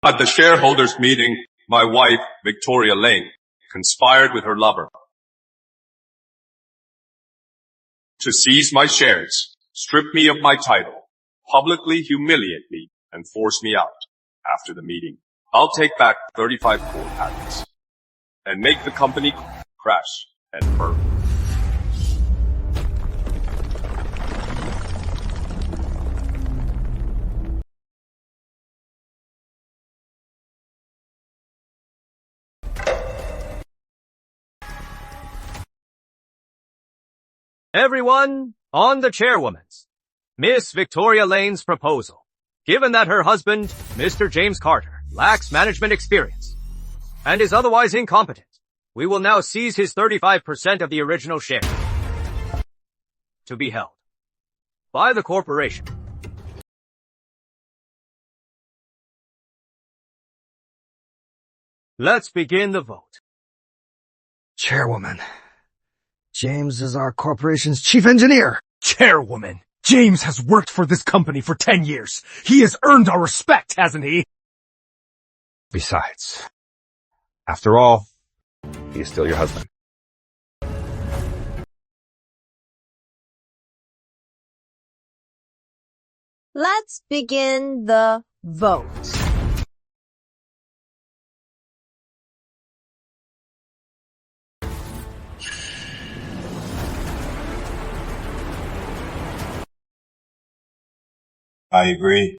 At the shareholders' meeting, my wife, Victoria Lane, conspired with her lover to seize my shares, strip me of my title, publicly humiliate me, and force me out. After the meeting, I'll take back 35 core patents and make the company crash and burn. Everyone, on the chairwoman's, Miss Victoria Lane's proposal. Given that her husband, Mr. James Carter, lacks management experience and is otherwise incompetent, we will now seize his 35% of the original share to be held by the corporation. Let's begin the vote. Chairwoman, James is our corporation's chief engineer. Chairwoman, James has worked for this company for 10 years. He has earned our respect, hasn't he? Besides, after all, he is still your husband. Let's begin the vote. I agree.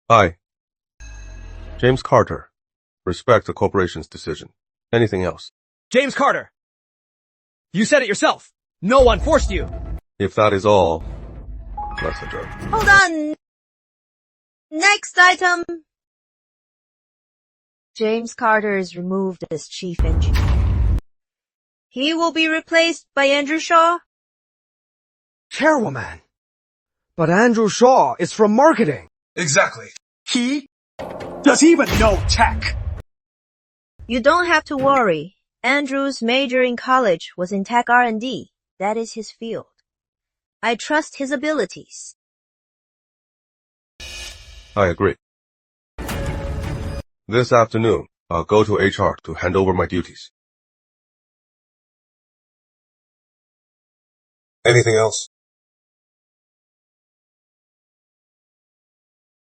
Aye. James Carter. Respect the corporation's decision. Anything else? James Carter! You said it yourself. No one forced you. If that is all, let's adjourn. Hold on. Next item. James Carter is removed as chief engineer. He will be replaced by Andrew Shaw. Chairwoman, but Andrew Shaw is from marketing. Exactly. Does he even know tech? You don't have to worry. Andrew's major in college was in tech R&D. That is his field. I trust his abilities. I agree. This afternoon, I'll go to HR to hand over my duties. Anything else?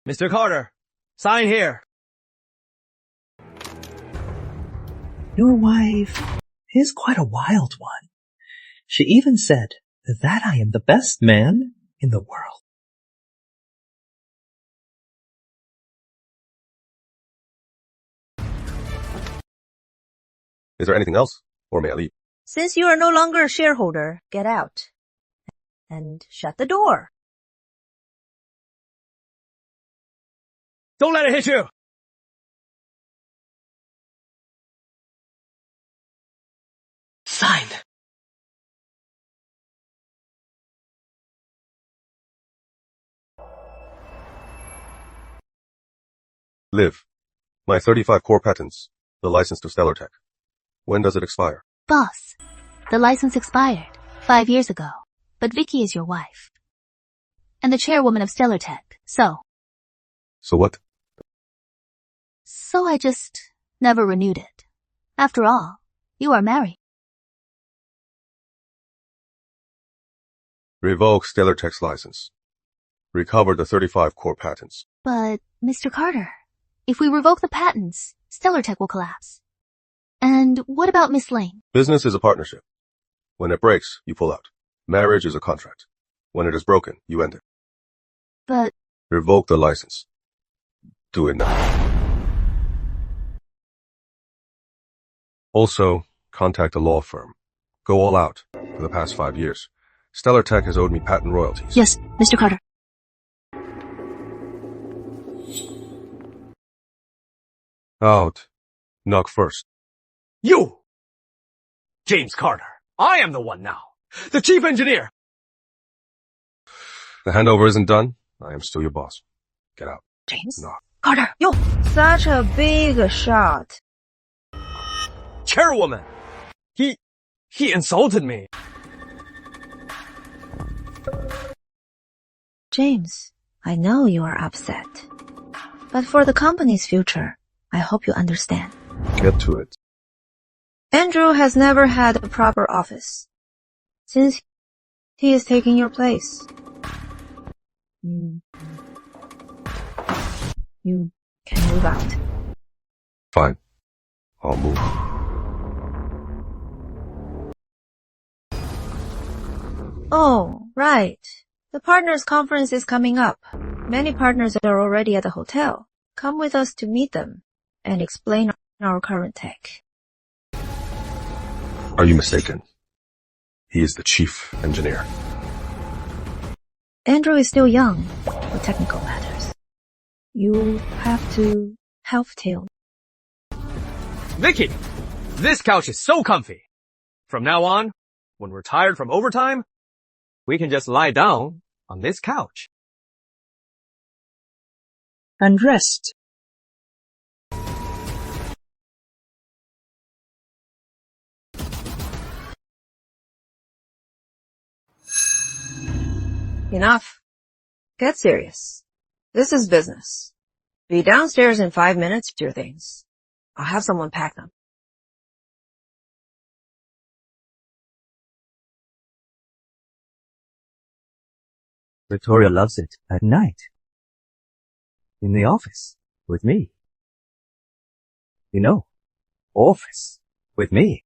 Mr. Carter, sign here. Your wife is quite a wild one. She even said that I am the best man in the world. Is there anything else, or may I leave? Since you are no longer a shareholder, get out. And shut the door. Don't let it hit you! Signed. Liv. My 35 core patents. The license to Stellar Tech. When does it expire? Boss, the license expired 5 years ago, but Vicky is your wife. And the chairwoman of Stellar Tech, so. So what? So I just never renewed it. After all, you are married. Revoke Stellar Tech's license. Recover the 35 core patents. But, Mr. Carter, if we revoke the patents, Stellar Tech will collapse. And what about Miss Lane? Business is a partnership. When it breaks, you pull out. Marriage is a contract. When it is broken, you end it. But... Revoke the license. Do it now. Also, contact a law firm. Go all out for the past 5 years. Stellar Tech has owed me patent royalties. Yes, Mr. Carter. Out. Knock first. You! James Carter. I am the one now. The chief engineer. The handover isn't done. I am still your boss. Get out. James? Knock. Carter, you! Such a big shot. Chairwoman. He insulted me. James, I know you are upset. But for the company's future, I hope you understand. Get to it. Andrew has never had a proper office. Since he is taking your place. You can move out. Fine. I'll move. Oh, right. The partners conference is coming up. Many partners are already at the hotel. Come with us to meet them and explain our current tech. Are you mistaken? He is the chief engineer. Andrew is still young for technical matters. You have to help him. Vicky, this couch is so comfy. From now on, when we're tired from overtime, we can just lie down on this couch. And rest. Enough. Get serious. This is business. Be downstairs in 5 minutes with your things. I'll have someone pack them. Victoria loves it at night. In the office, with me. You know, office, with me.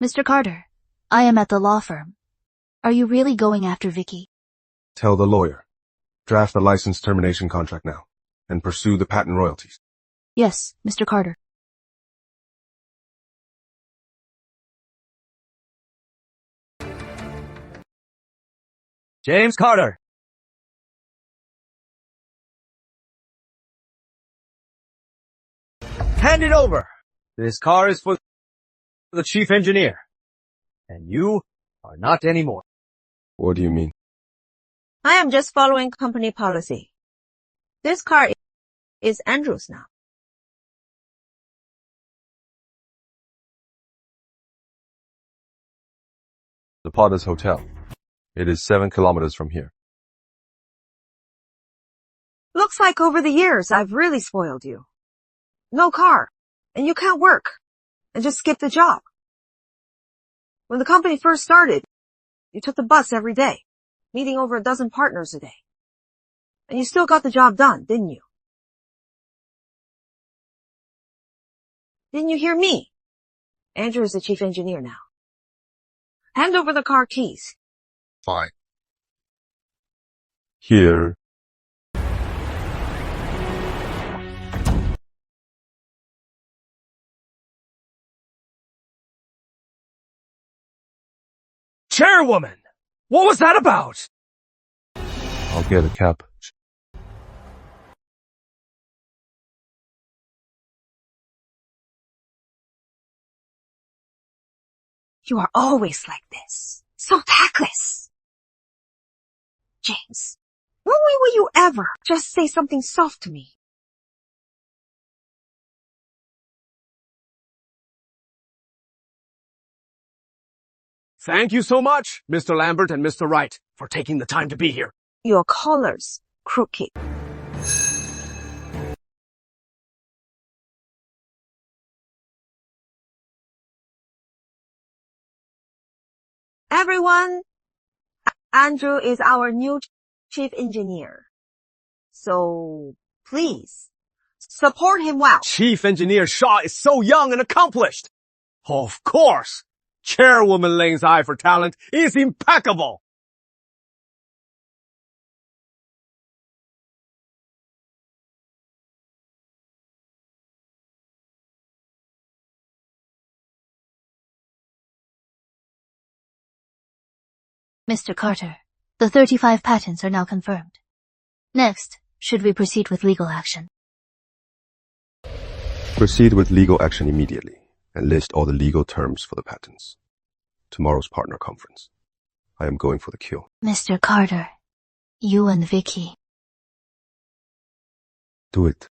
Mr. Carter, I am at the law firm. Are you really going after Vicky? Tell the lawyer. Draft the license termination contract now, and pursue the patent royalties. Yes, Mr. Carter. James Carter. Hand it over. This car is for the chief engineer. And you are not anymore. What do you mean? I am just following company policy. This car is Andrew's now. The Potters Hotel. It is 7 kilometers from here. Looks like over the years I've really spoiled you. No car, and you can't work, and just skip the job. When the company first started, you took the bus every day, meeting over a dozen partners a day. And you still got the job done, didn't you? Didn't you hear me? Andrew is the chief engineer now. Hand over the car keys. Fine. Here. Chairwoman! What was that about? I'll get a cab. You are always like this. So tactless. James, when will you ever just say something soft to me? Thank you so much, Mr. Lambert and Mr. Wright, for taking the time to be here. Your collar's crooked. Everyone, Andrew is our new chief engineer. So, please, support him well. Chief Engineer Shaw is so young and accomplished. Of course, Chairwoman Lane's eye for talent is impeccable. Mr. Carter, the 35 patents are now confirmed. Next, should we proceed with legal action? Proceed with legal action immediately and list all the legal terms for the patents. Tomorrow's partner conference. I am going for the kill. Mr. Carter, you and Vicky. Do it.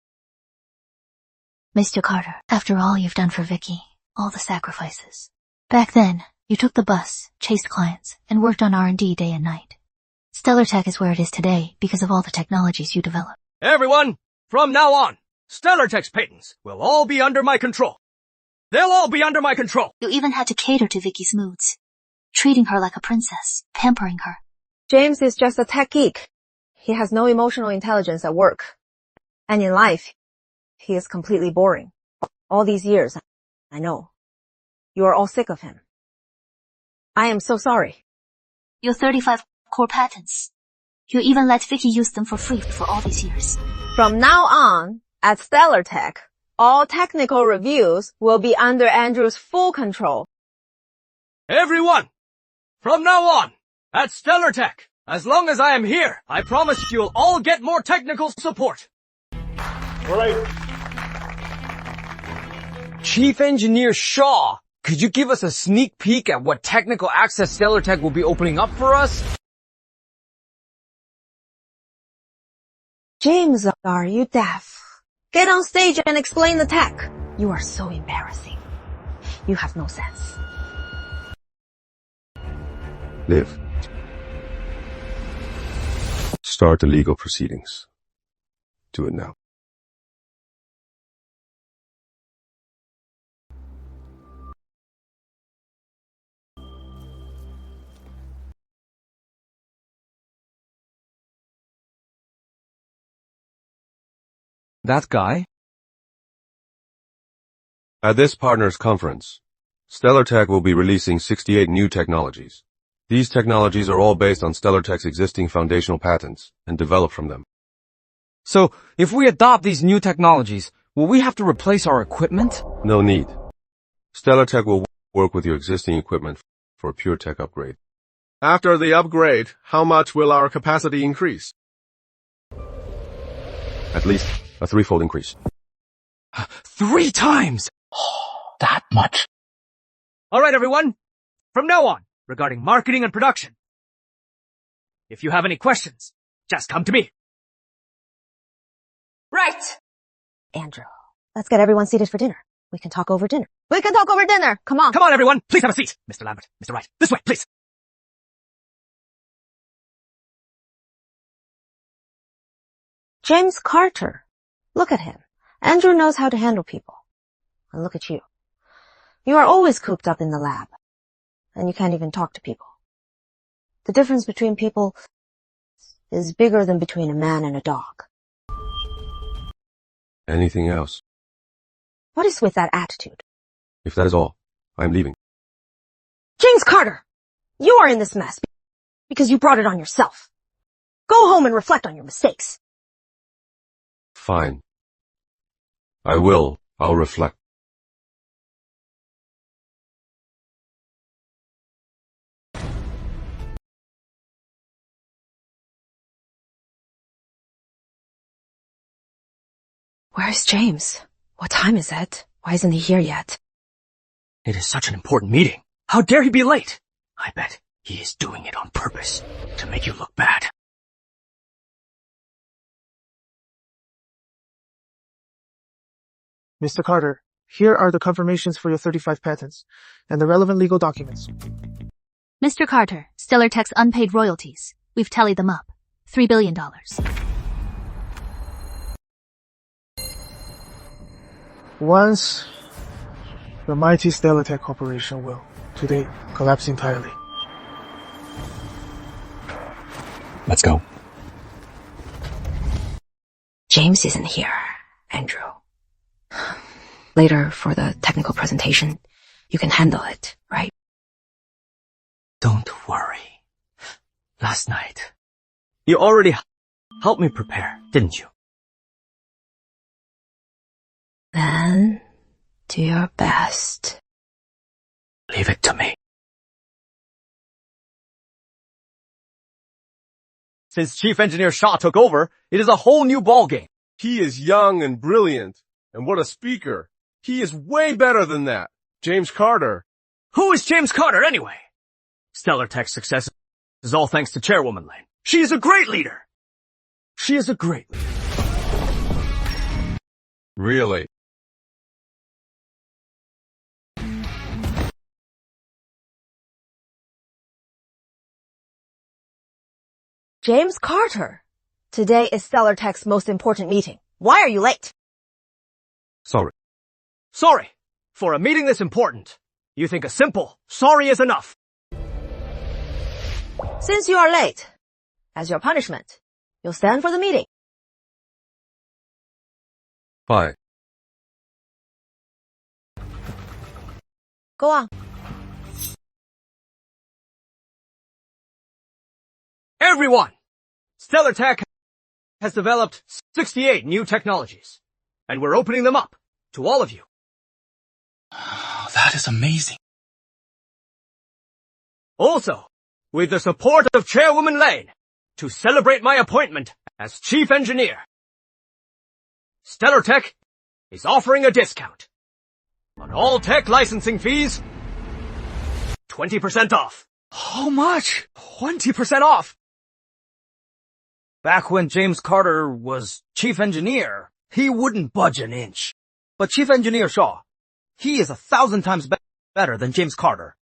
Mr. Carter, after all you've done for Vicky, all the sacrifices. Back then, you took the bus, chased clients, and worked on R&D day and night. Stellar Tech is where it is today because of all the technologies you developed. Everyone, from now on, Stellar Tech's patents will all be under my control. They'll all be under my control. You even had to cater to Vicky's moods, treating her like a princess, pampering her. James is just a tech geek. He has no emotional intelligence at work. And in life, he is completely boring. All these years, I know. You are all sick of him. I am so sorry. Your 35 core patents. You even let Vicky use them for free for all these years. From now on, at Stellar Tech, all technical reviews will be under Andrew's full control. Everyone, from now on, at Stellar Tech, as long as I am here, I promise you'll all get more technical support. All right. Chief Engineer Shaw, could you give us a sneak peek at what technical access Stellar Tech will be opening up for us? James, are you deaf? Get on stage and explain the tech. You are so embarrassing. You have no sense. Liv. Start the legal proceedings. Do it now. That guy? At this partners conference, Stellar Tech will be releasing 68 new technologies. These technologies are all based on Stellar Tech's existing foundational patents and developed from them. So, if we adopt these new technologies, will we have to replace our equipment? No need. Stellar Tech will work with your existing equipment for a pure tech upgrade. After the upgrade, how much will our capacity increase? At least a threefold increase. 3 times! That much? All right, everyone, from now on, regarding marketing and production, if you have any questions, just come to me. Right. Andrew, let's get everyone seated for dinner. We can talk over dinner. We can talk over dinner. Come on. Come on, everyone, please have a seat. Mr. Lambert, Mr. Wright, this way, please. James Carter. Look at him. Andrew knows how to handle people. And look at you. You are always cooped up in the lab. And you can't even talk to people. The difference between people is bigger than between a man and a dog. Anything else? What is with that attitude? If that is all, I am leaving. James Carter! You are in this mess because you brought it on yourself. Go home and reflect on your mistakes. Fine. I'll reflect. Where is James? What time is it? Why isn't he here yet? It is such an important meeting. How dare he be late? I bet he is doing it on purpose to make you look bad. Mr. Carter, here are the confirmations for your 35 patents and the relevant legal documents. Mr. Carter, Stellar Tech's unpaid royalties. We've tallied them up. $3 billion. Once, the mighty Stellar Tech Corporation will, today, collapse entirely. Let's go. James isn't here, Andrew. Later, for the technical presentation, you can handle it, right? Don't worry. Last night, you already helped me prepare, didn't you? Then, do your best. Leave it to me. Since Chief Engineer Shaw took over, it is a whole new ballgame. He is young and brilliant, and what a speaker. He is way better than that. James Carter. Who is James Carter, anyway? Stellar Tech's success is all thanks to Chairwoman Lane. She is a great leader. She is a great leader. Really? James Carter, today is Stellar Tech's most important meeting. Why are you late? Sorry. Sorry. For a meeting this important, you think a simple sorry is enough. Since you are late, as your punishment, you'll stand for the meeting. Fine. Go on. Everyone! Stellar Tech has developed 68 new technologies, and we're opening them up to all of you. That is amazing. Also, with the support of Chairwoman Lane, to celebrate my appointment as Chief Engineer, Stellar Tech is offering a discount on all tech licensing fees, 20% off. How much? 20% off. Back when James Carter was chief engineer, he wouldn't budge an inch. But Chief Engineer Shaw, he is 1,000 times better than James Carter.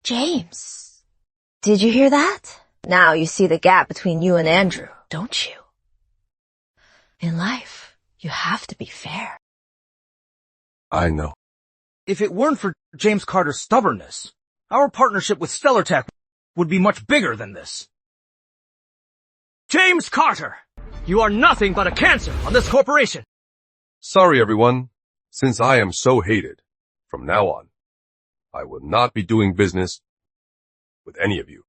James, did you hear that? Now you see the gap between you and Andrew, don't you? In life, you have to be fair. I know. If it weren't for James Carter's stubbornness, our partnership with Stellar Tech would be much bigger than this. James Carter, you are nothing but a cancer on this corporation. Sorry, everyone. Since I am so hated, from now on, I will not be doing business with any of you.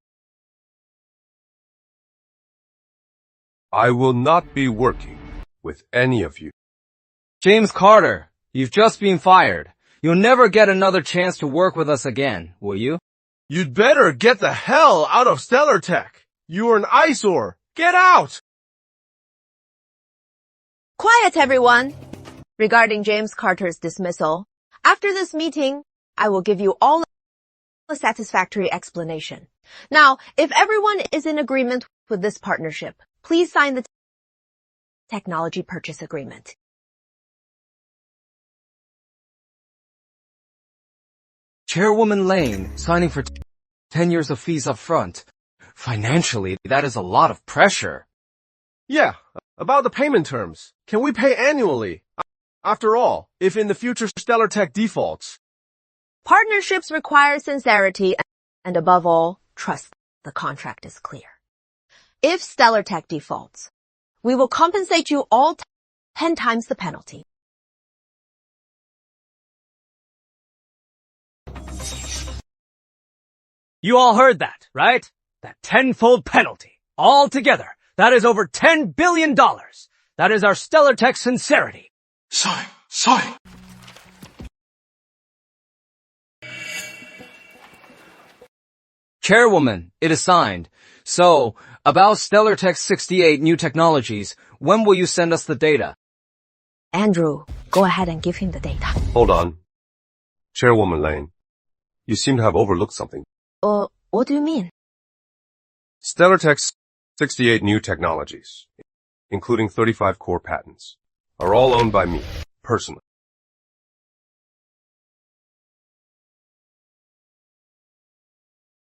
I will not be working with any of you. James Carter, you've just been fired. You'll never get another chance to work with us again, will you? You'd better get the hell out of Stellar Tech. You're an eyesore. Get out! Quiet, everyone. Regarding James Carter's dismissal, after this meeting, I will give you all a satisfactory explanation. Now, if everyone is in agreement with this partnership, please sign the technology purchase agreement. Chairwoman Lane signing for 10 years of fees up front. Financially, that is a lot of pressure. Yeah, about the payment terms. Can we pay annually? After all, if in the future Stellar Tech defaults. Partnerships require sincerity and above all, trust the contract is clear. If Stellar Tech defaults, we will compensate you all 10 times the penalty. You all heard that, right? That 10-fold penalty. All together, that is over $10 billion. That is our Stellar Tech sincerity. Sorry. Chairwoman, it is signed. So, about Stellar Tech's 68 new technologies, when will you send us the data? Andrew, go ahead and give him the data. Hold on. Chairwoman Lane, you seem to have overlooked something. What do you mean? Stellar Tech's 68 new technologies, including 35 core patents, are all owned by me, personally.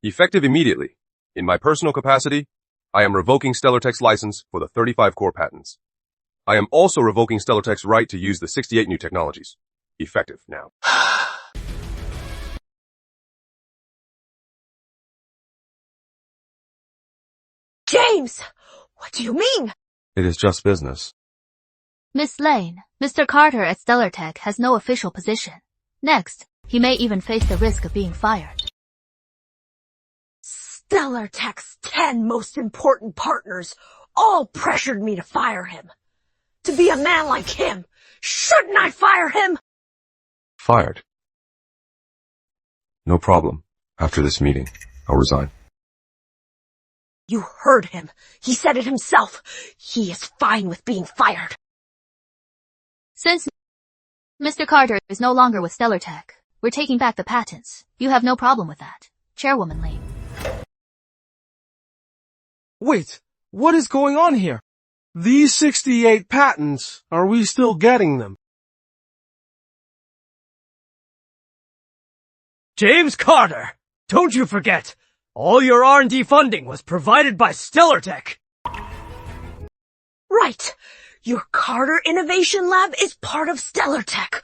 Effective immediately, in my personal capacity, I am revoking Stellar Tech's license for the 35 core patents. I am also revoking Stellar Tech's right to use the 68 new technologies. Effective now. James! What do you mean? It is just business. Miss Lane, Mr. Carter at Stellar Tech has no official position. Next, he may even face the risk of being fired. Stellar Tech's 10 most important partners all pressured me to fire him. To be a man like him, shouldn't I fire him? Fired. No problem. After this meeting, I'll resign. You heard him. He said it himself. He is fine with being fired. Since Mr. Carter is no longer with Stellar Tech, we're taking back the patents. You have no problem with that, Chairwoman Lane. Wait, what is going on here? These 68 patents, are we still getting them? James Carter, Don't you forget, all your R&D funding was provided by StellarTech. Right. Your Carter Innovation Lab is part of StellarTech.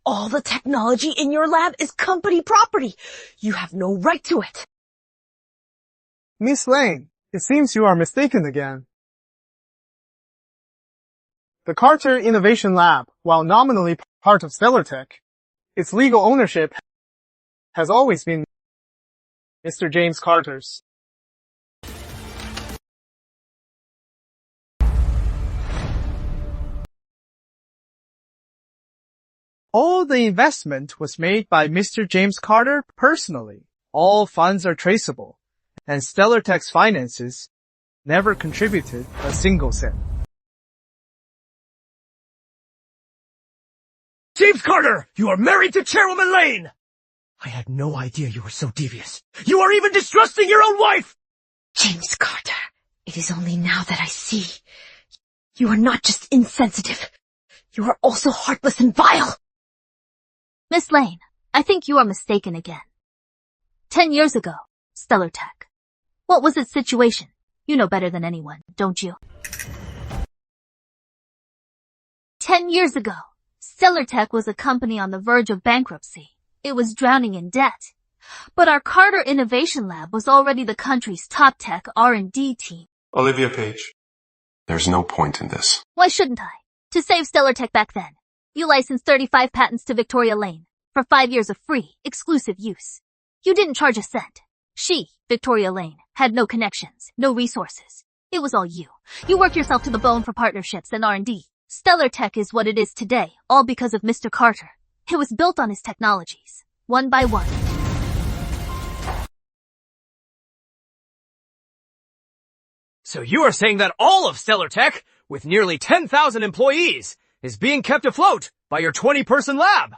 All the technology in your lab is company property. You have no right to it. Miss Lane, it seems you are mistaken again. The Carter Innovation Lab, while nominally part of StellarTech, its legal ownership has always been Mr. James Carter's. All the investment was made by Mr. James Carter personally. All funds are traceable, and StellarTech's finances never contributed a single cent. James Carter, you are married to Chairwoman Lane! I had no idea you were so devious. You are even distrusting your own wife! James Carter, it is only now that I see. You are not just insensitive. You are also heartless and vile. Miss Lane, I think you are mistaken again. 10 years ago, StellarTech. What was its situation? You know better than anyone, don't you? 10 years ago, StellarTech was a company on the verge of bankruptcy. It was drowning in debt. But our Carter Innovation Lab was already the country's top tech R&D team. Olivia Page. There's no point in this. Why shouldn't I? To save StellarTech back then, you licensed 35 patents to Victoria Lane for 5 years of free, exclusive use. You didn't charge a cent. She, Victoria Lane, had no connections, no resources. It was all you. You worked yourself to the bone for partnerships and R&D. StellarTech is what it is today, all because of Mr. Carter. It was built on his technologies, one by one. So you are saying that all of StellarTech, with nearly 10,000 employees, is being kept afloat by your 20-person lab?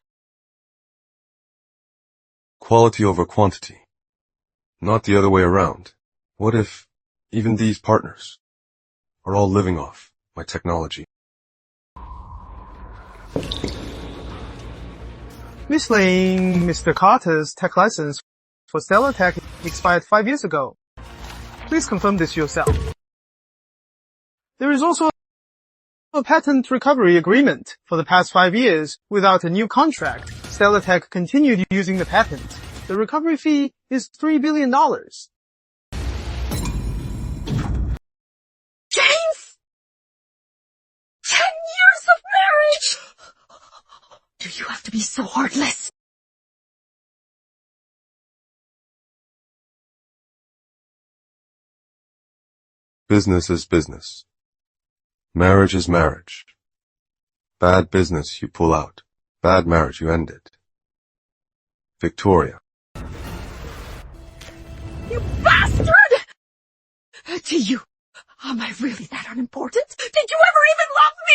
Quality over quantity. Not the other way around. What if even these partners are all living off my technology? Miss Lane, Mr. Carter's tech license for StellarTech expired 5 years ago. Please confirm this yourself. There is also a patent recovery agreement. For the past 5 years, without a new contract, StellarTech continued using the patent. The recovery fee is $3 billion. James! 10 years of marriage! Do you have to be so heartless? Business is business. Marriage is marriage. Bad business, you pull out. Bad marriage, you end it. Victoria. You bastard! To you, am I really that unimportant? Did you ever even love me?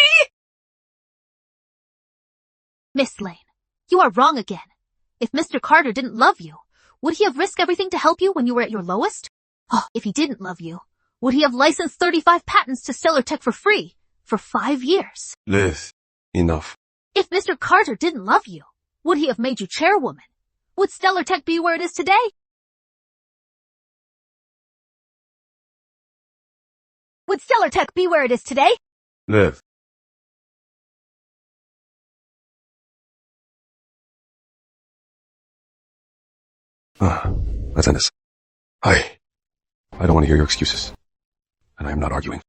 Miss Lane, you are wrong again. If Mr. Carter didn't love you, would he have risked everything to help you when you were at your lowest? Oh, if he didn't love you, would he have licensed 35 patents to StellarTech for free for 5 years? Liz, enough. If Mr. Carter didn't love you, would he have made you chairwoman? Would StellarTech be where it is today? Would StellarTech be where it is today? Liv. Let's end this. I don't want to hear your excuses. And I am not arguing.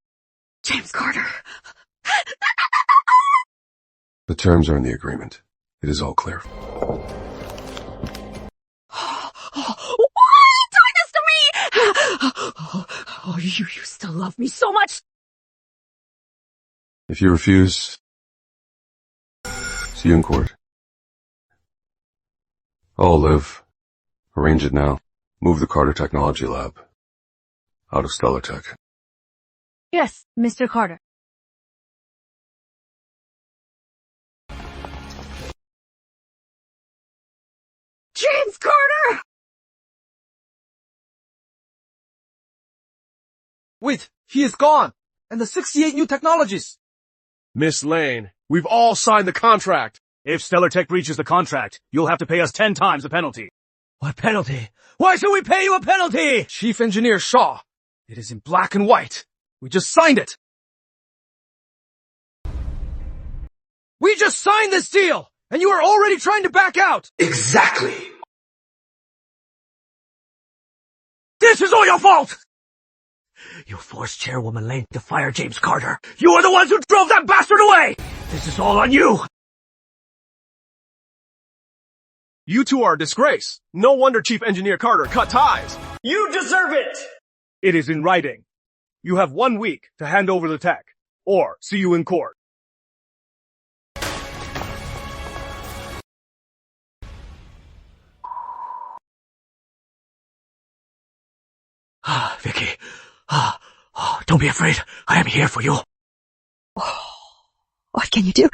James Carter. The terms are in the agreement. It is all clear. Why do this to me? Oh, you still love me so much. If you refuse, see you in court. Oh, Liv. Arrange it now. Move the Carter Technology Lab out of StellarTech. Yes, Mr. Carter. James Carter! Wait, he is gone! And the 68 new technologies! Miss Lane, we've all signed the contract. If StellarTech breaches the contract, you'll have to pay us 10 times the penalty. What penalty? Why should we pay you a penalty? Chief Engineer Shaw, it is in black and white. We just signed it. We just signed this deal, and you are already trying to back out. Exactly. This is all your fault! You forced Chairwoman Lane to fire James Carter. You are the ones who drove that bastard away! This is all on you! You two are a disgrace. No wonder Chief Engineer Carter cut ties. You deserve it! It is in writing. You have 1 week to hand over the tech, or see you in court. Vicky. Don't be afraid. I am here for you. What can you do?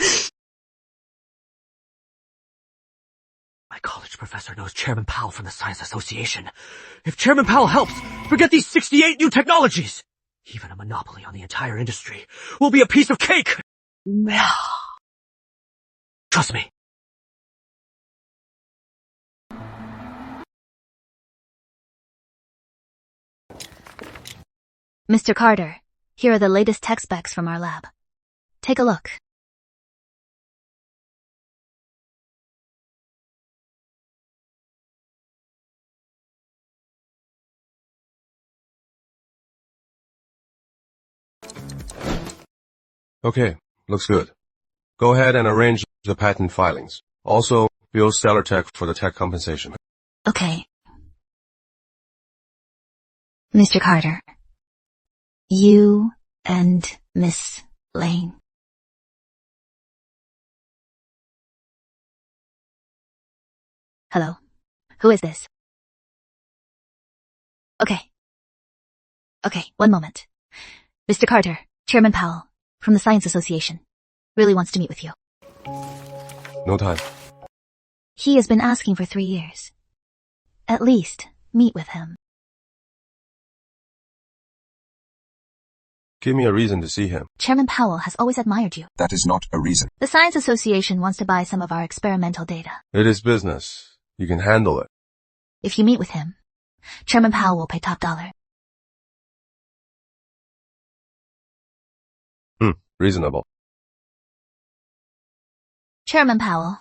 My college professor knows Chairman Powell from the Science Association. If Chairman Powell helps, forget these 68 new technologies. Even a monopoly on the entire industry will be a piece of cake. Trust me. Mr. Carter, here are the latest tech specs from our lab. Take a look. Okay, looks good. Go ahead and arrange the patent filings. Also, bill Stellar Tech for the tech compensation. Okay. Mr. Carter, you and Miss Lane. Hello. Who is this? Okay, one moment. Mr. Carter, Chairman Powell, from the Science Association, really wants to meet with you. No time. He has been asking for 3 years. At least, meet with him. Give me a reason to see him. Chairman Powell has always admired you. That is not a reason. The Science Association wants to buy some of our experimental data. It is business. You can handle it. If you meet with him, Chairman Powell will pay top dollar. Reasonable. Chairman Powell,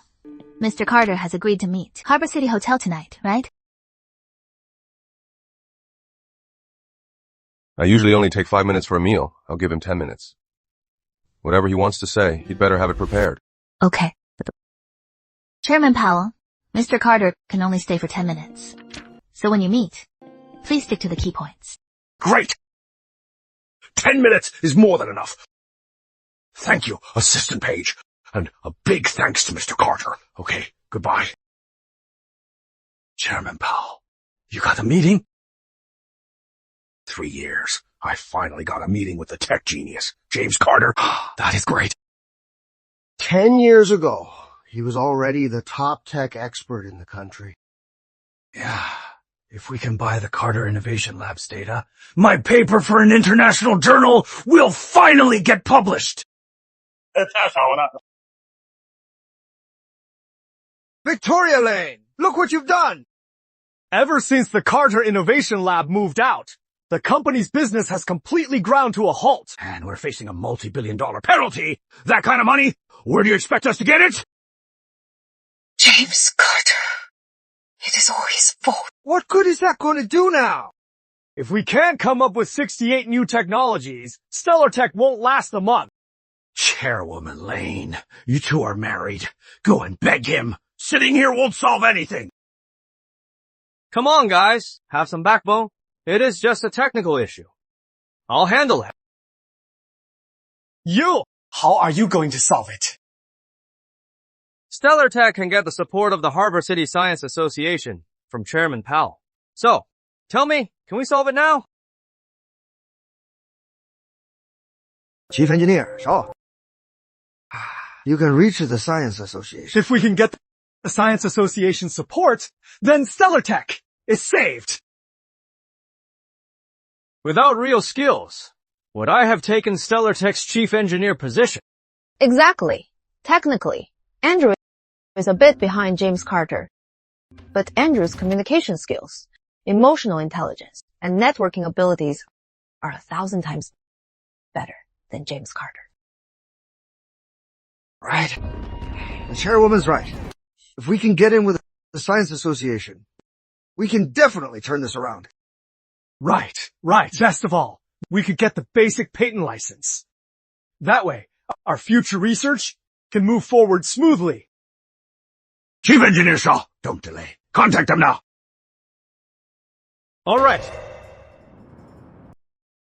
Mr. Carter has agreed to meet. Harbor City Hotel tonight, right? I usually only take 5 minutes for a meal. I'll give him 10 minutes. Whatever he wants to say, he'd better have it prepared. Okay. Chairman Powell, Mr. Carter can only stay for 10 minutes. So when you meet, please stick to the key points. Great! 10 minutes is more than enough. Thank you, Assistant Page. And a big thanks to Mr. Carter. Okay, goodbye. Chairman Powell, you got a meeting? 3 years. I finally got a meeting with the tech genius, James Carter. That is great. 10 years ago, he was already the top tech expert in the country. Yeah, if we can buy the Carter Innovation Lab's data, my paper for an international journal will finally get published. Victoria Lane, look what you've done. Ever since the Carter Innovation Lab moved out, the company's business has completely ground to a halt. And we're facing a multi-billion-dollar penalty. That kind of money? Where do you expect us to get it? James Carter. It is all his fault. What good is that going to do now? If we can't come up with 68 new technologies, Stellar Tech won't last a month. Chairwoman Lane, you two are married. Go and beg him. Sitting here won't solve anything. Come on, guys. Have some backbone. It is just a technical issue. I'll handle it. How are you going to solve it? Stellar Tech can get the support of the Harbor City Science Association from Chairman Powell. So, tell me, can we solve it now? Chief Engineer Shaw, you can reach the Science Association. If we can get the Science Association support, then Stellar Tech is saved. Without real skills, would I have taken Stellar Tech's chief engineer position? Exactly. Technically, Andrew is a bit behind James Carter. But Andrew's communication skills, emotional intelligence, and networking abilities are 1,000 times better than James Carter. Right. The chairwoman's right. If we can get in with the Science Association, we can definitely turn this around. Right. Best of all, we could get the basic patent license. That way, our future research can move forward smoothly. Chief Engineer Shaw, don't delay. Contact them now. All right.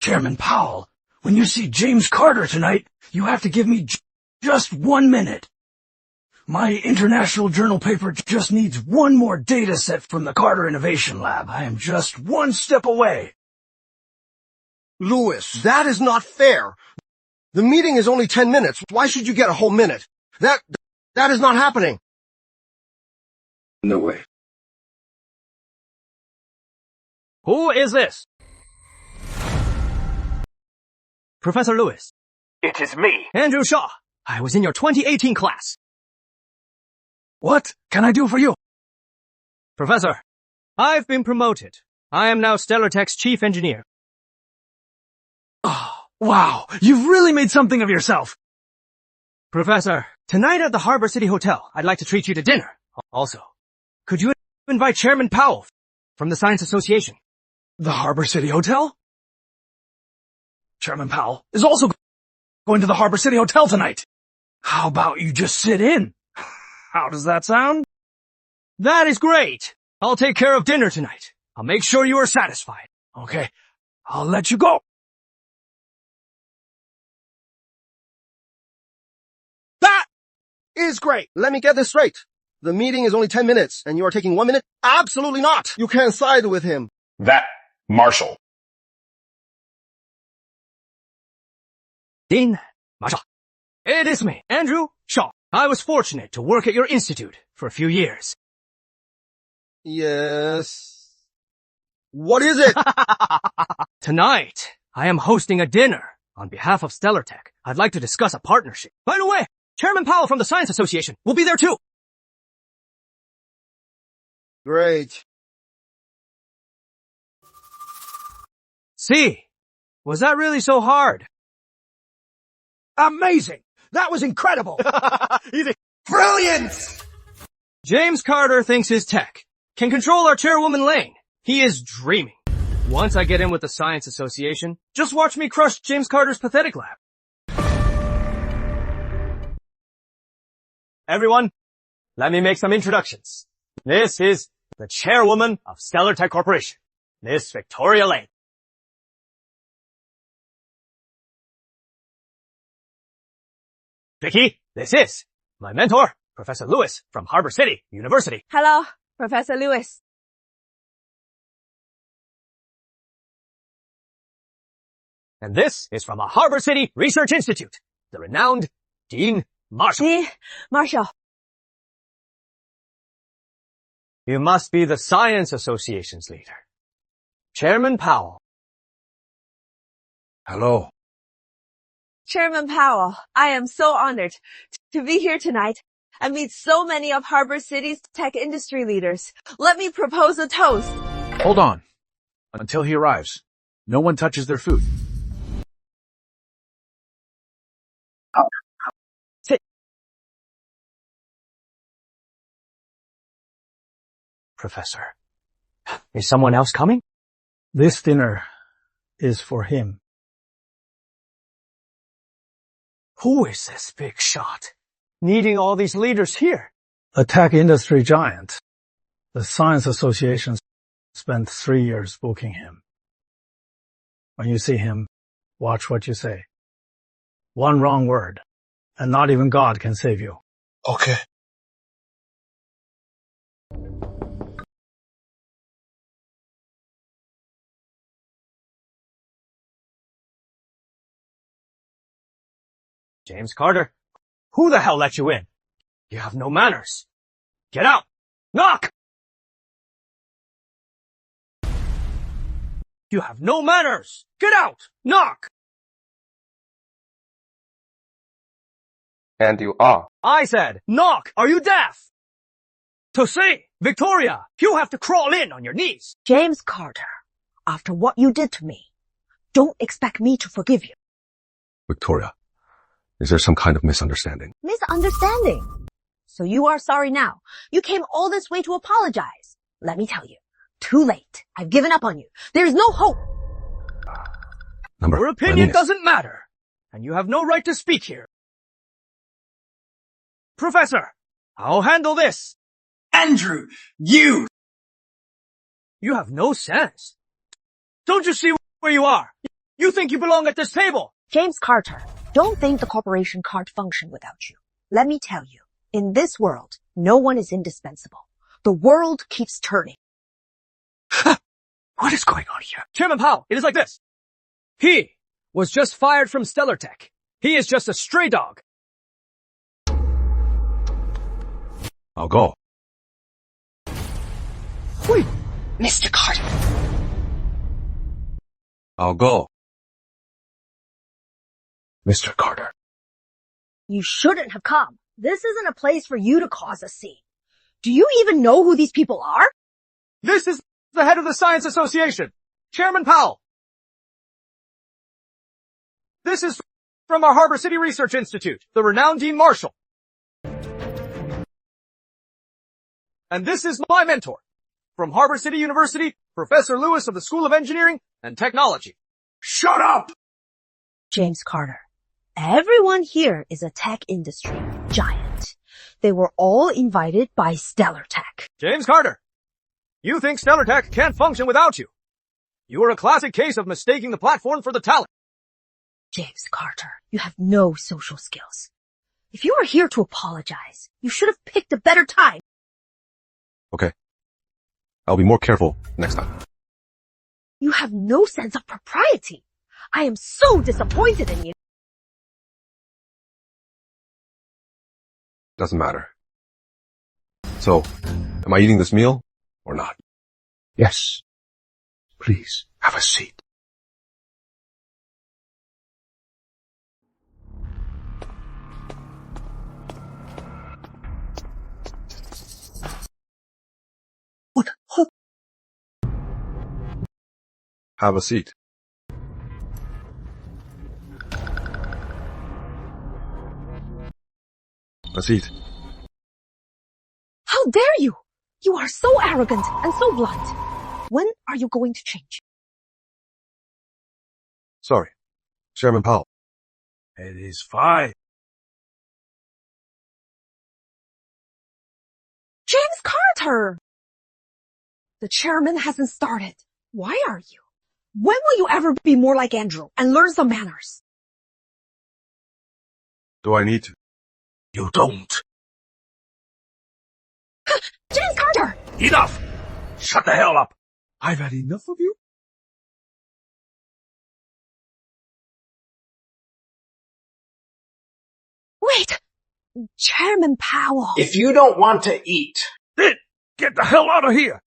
Chairman Powell, when you see James Carter tonight, you have to give me just 1 minute. My international journal paper just needs one more data set from the Carter Innovation Lab. I am just one step away. Lewis, that is not fair. The meeting is only 10 minutes. Why should you get a whole minute? That is not happening. No way. Who is this? Professor Lewis. It is me. Andrew Shaw. I was in your 2018 class. What can I do for you? Professor, I've been promoted. I am now Stellar Tech's chief engineer. Oh, wow, you've really made something of yourself. Professor, tonight at the Harbor City Hotel, I'd like to treat you to dinner. Also, could you invite Chairman Powell from the Science Association? The Harbor City Hotel? Chairman Powell is also going to the Harbor City Hotel tonight. How about you just sit in? How does that sound? That is great. I'll take care of dinner tonight. I'll make sure you are satisfied. Okay, I'll let you go. That is great. Let me get this straight. The meeting is only 10 minutes, and you are taking 1 minute? Absolutely not. You can't side with him. That, Marshall. Dean, Marshall. It is me, Andrew Shaw. I was fortunate to work at your institute for a few years. Yes. What is it? Tonight, I am hosting a dinner on behalf of Stellar Tech. I'd like to discuss a partnership. By the way, Chairman Powell from the Science Association will be there too. Great. See, was that really so hard? Amazing. That was incredible. Brilliant. James Carter thinks his tech can control our chairwoman Lane. He is dreaming. Once I get in with the Science Association, just watch me crush James Carter's pathetic lab. Everyone, let me make some introductions. This is the chairwoman of Stellar Tech Corporation, Miss Victoria Lane. Vicky, this is my mentor, Professor Lewis from Harbor City University. Hello, Professor Lewis. And this is from the Harbor City Research Institute, the renowned Dean Marshall. Dean Marshall. You must be the Science Association's leader. Chairman Powell. Hello. Chairman Powell, I am so honored to be here tonight and meet so many of Harbor City's tech industry leaders. Let me propose a toast. Hold on. Until he arrives, no one touches their food. Professor, is someone else coming? This dinner is for him. Who is this big shot? Needing all these leaders here? A tech industry giant. The Science Association spent 3 years booking him. When you see him, watch what you say. One wrong word, and not even God can save you. Okay. James Carter, who the hell let you in? You have no manners. Get out! Knock! You have no manners! Get out! Knock! And you are. I said, knock! Are you deaf? To see! Victoria, you have to crawl in on your knees. James Carter, after what you did to me, don't expect me to forgive you. Victoria, is there some kind of misunderstanding? Misunderstanding. So you are sorry now. You came all this way to apologize. Let me tell you, too late. I've given up on you. There is no hope. Your opinion doesn't matter, and you have no right to speak here. Professor, I'll handle this. Andrew, you! You have no sense. Don't you see where you are? You think you belong at this table. James Carter, don't think the corporation can't function without you. Let me tell you, in this world, no one is indispensable. The world keeps turning. What is going on here? Chairman Powell, it is like this. He was just fired from Stellar Tech. He is just a stray dog. I'll go. Wait, Mr. Carter. I'll go. Mr. Carter. You shouldn't have come. This isn't a place for you to cause a scene. Do you even know who these people are? This is the head of the Science Association, Chairman Powell. This is from our Harbor City Research Institute, the renowned Dean Marshall. And this is my mentor, from Harbor City University, Professor Lewis of the School of Engineering and Technology. Shut up! James Carter, everyone here is a tech industry giant. They were all invited by Stellar Tech. James Carter, you think Stellar Tech can't function without you. You are a classic case of mistaking the platform for the talent. James Carter, you have no social skills. If you were here to apologize, you should have picked a better time. Okay. I'll be more careful next time. You have no sense of propriety. I am so disappointed in you. Doesn't matter. So, am I eating this meal or not? Yes. Please, have a seat. What? Have a seat. A seat. How dare you? You are so arrogant and so blunt. When are you going to change? Sorry. Chairman Powell. It is fine. James Carter! The chairman hasn't started. Why are you? When will you ever be more like Andrew and learn some manners? Do I need to? You don't. James Carter! Enough! Shut the hell up! I've had enough of you. Wait! Chairman Powell! If you don't want to eat, then get the hell out of here!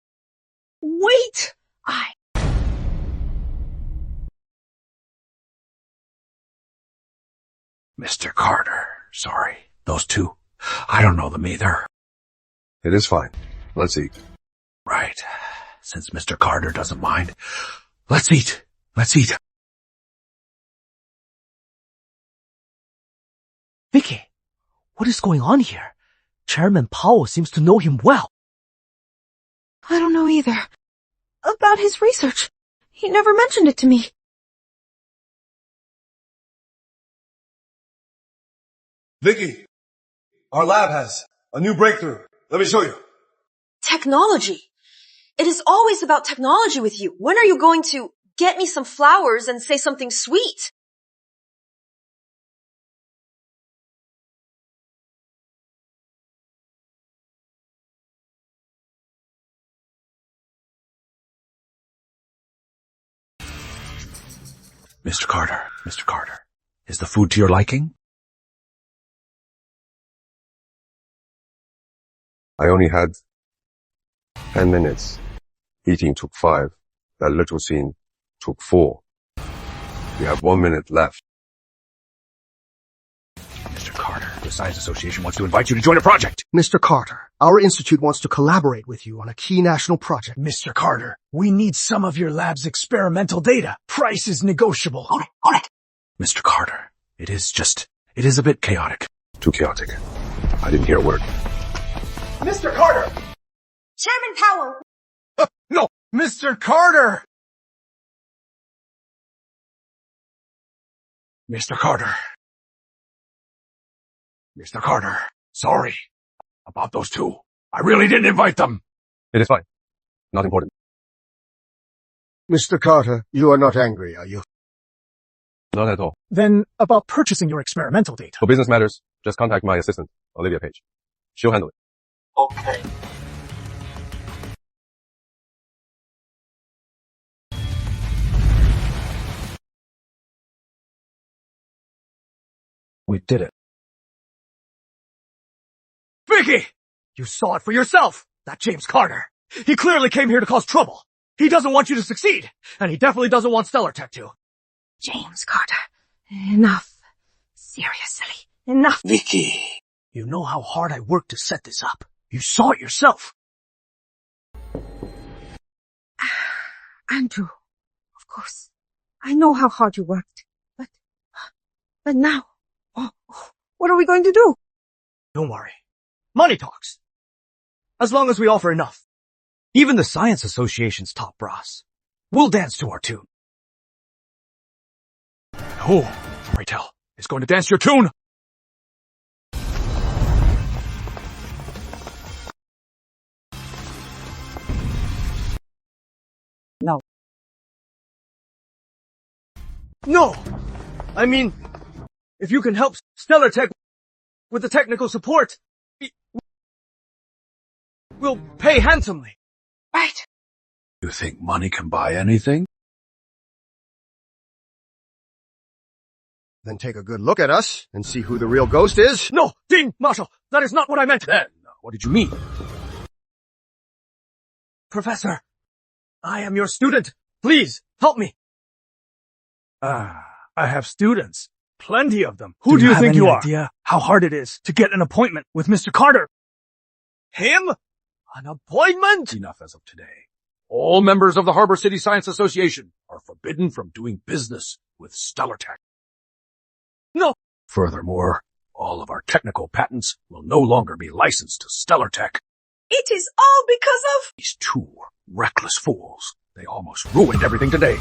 Wait! Mr. Carter, sorry. Those two, I don't know them either. It is fine. Let's eat. Right. Since Mr. Carter doesn't mind, let's eat. Let's eat. Vicky, what is going on here? Chairman Powell seems to know him well. I don't know either. About his research. He never mentioned it to me. Vicky, our lab has a new breakthrough. Let me show you. Technology. It is always about technology with you. When are you going to get me some flowers and say something sweet? Mr. Carter, is the food to your liking? I only had 10 minutes. Eating took 5. That little scene took 4. We have 1 minute left. Mr. Carter, The Science Association wants to invite you to join a project. Mr. Carter, our institute wants to collaborate with you on a key national project. Mr. Carter, we need some of your lab's experimental data. Price is negotiable. Hold it. Mr. Carter, it is a bit chaotic. Too chaotic. I didn't hear a word. Mr. Carter! Chairman Powell! No! Mr. Carter! Mr. Carter. Mr. Carter, sorry about those two. I really didn't invite them. It is fine. Not important. Mr. Carter, you are not angry, are you? Not at all. Then about purchasing your experimental data. For business matters, just contact my assistant, Olivia Page. She'll handle it. Okay. We did it. Vicky! You saw it for yourself! That James Carter. He clearly came here to cause trouble. He doesn't want you to succeed. And he definitely doesn't want Stellar Tech to. James Carter, enough. Seriously, enough. Vicky! You know how hard I worked to set this up. You saw it yourself. Andrew, of course. I know how hard you worked. But now, what are we going to do? Don't worry. Money talks. As long as we offer enough. Even the Science Association's top brass. We'll dance to our tune. Oh, pray tell. Is going to dance your tune. No! I mean, if you can help Stellar Tech with the technical support, we'll pay handsomely. Right. You think money can buy anything? Then take a good look at us and see who the real ghost is. No, Dean Marshall, that is not what I meant. Then, what did you mean? Professor, I am your student. Please, help me. I have students. Plenty of them. Who do you have think any you are? idea how hard it is to get an appointment with Mr. Carter? Him? An appointment? Enough as of today. All members of the Harbor City Science Association are forbidden from doing business with Stellar Tech. No. Furthermore, all of our technical patents will no longer be licensed to Stellar Tech. It is all because of... These two reckless fools. They almost ruined everything today.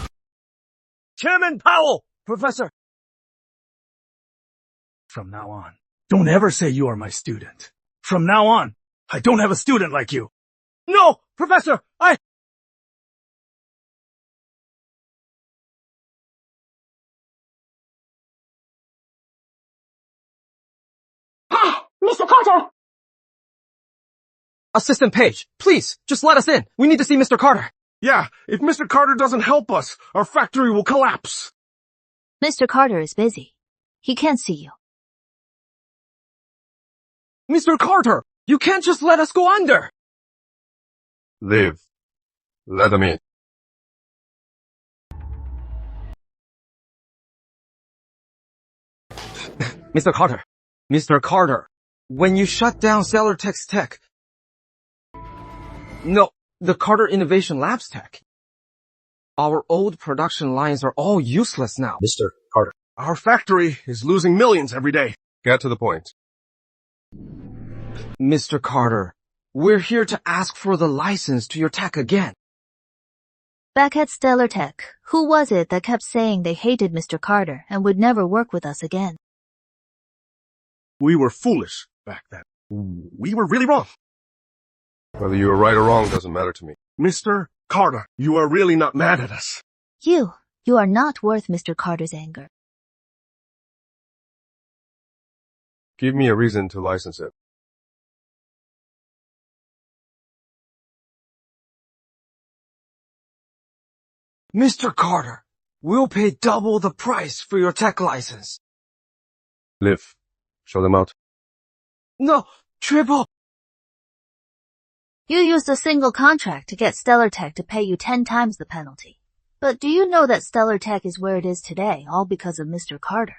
Chairman Powell! Professor! From now on, don't ever say you are my student. From now on, I don't have a student like you. No! Professor! Mr. Carter! Assistant Page, please, just let us in. We need to see Mr. Carter. Yeah, if Mr. Carter doesn't help us, our factory will collapse. Mr. Carter is busy. He can't see you. Mr. Carter, you can't just let us go under. Liv. Let them in. Mr. Carter. Mr. Carter. When you shut down Stellar Tech's tech... No, the Carter Innovation Labs tech. Our old production lines are all useless now. Mr. Carter. Our factory is losing millions every day. Get to the point. Mr. Carter, we're here to ask for the license to your tech again. Back at Stellar Tech, who was it that kept saying they hated Mr. Carter and would never work with us again? We were foolish back then. We were really wrong. Whether you were right or wrong doesn't matter to me. Mr. Carter, you are really not mad at us. You are not worth Mr. Carter's anger. Give me a reason to license it. Mr. Carter, we'll pay double the price for your tech license. Liv, show them out. No, triple. You used a single contract to get Stellar Tech to pay you 10 times the penalty. But do you know that Stellar Tech is where it is today, all because of Mr. Carter?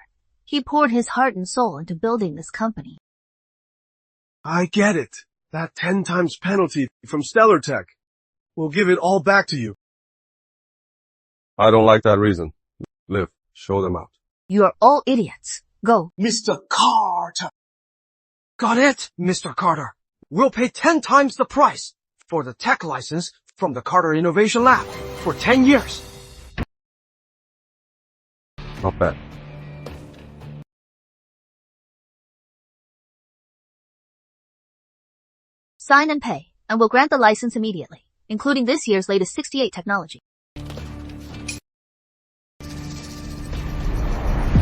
He poured his heart and soul into building this company. I get it. That 10 times penalty from Stellar Tech. We'll give it all back to you. I don't like that reason. Liv, show them out. You are all idiots. Go. Mr. Carter. Got it, Mr. Carter. We'll pay 10 times the price for the tech license from the Carter Innovation Lab for 10 years. Not bad. Sign and pay, and we'll grant the license immediately, including this year's latest 68 technology.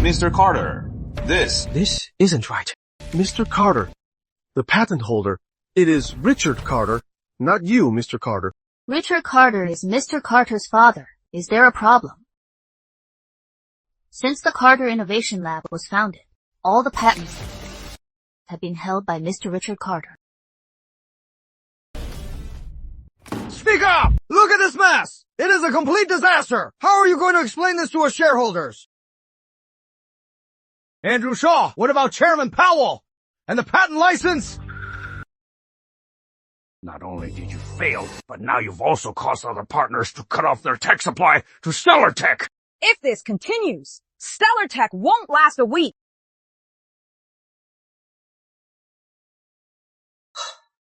Mr. Carter, this isn't right. Mr. Carter, the patent holder, it is Richard Carter, not you, Mr. Carter. Richard Carter is Mr. Carter's father. Is there a problem? Since the Carter Innovation Lab was founded, all the patents have been held by Mr. Richard Carter. Speak up! Look at this mess! It is a complete disaster! How are you going to explain this to our shareholders? Andrew Shaw, what about Chairman Powell? And the patent license? Not only did you fail, but now you've also caused other partners to cut off their tech supply to Stellar Tech. If this continues, Stellar Tech won't last a week.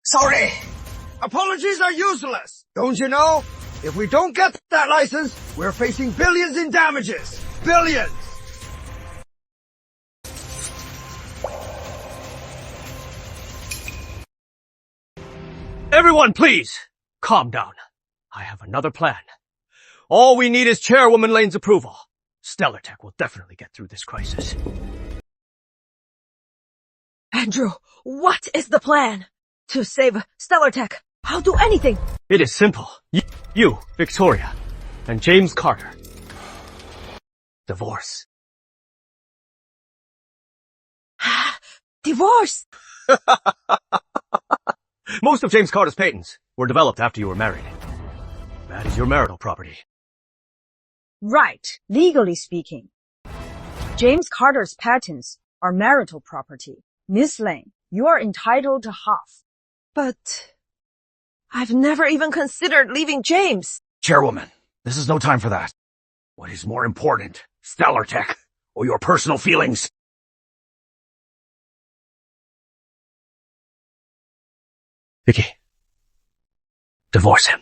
Sorry! Apologies are useless! Don't you know? If we don't get that license, we're facing billions in damages! Billions! Everyone, please, calm down. I have another plan. All we need is Chairwoman Lane's approval. Stellar Tech will definitely get through this crisis. Andrew, what is the plan? To save Stellar Tech, I'll do anything. It is simple. You, Victoria, and James Carter. Divorce. Divorce? Most of James Carter's patents were developed after you were married. That is your marital property. Right, legally speaking. James Carter's patents are marital property. Miss Lane, you are entitled to half. But I've never even considered leaving James. Chairwoman, this is no time for that. What is more important, Stellar Tech or your personal feelings? Vicky, divorce him.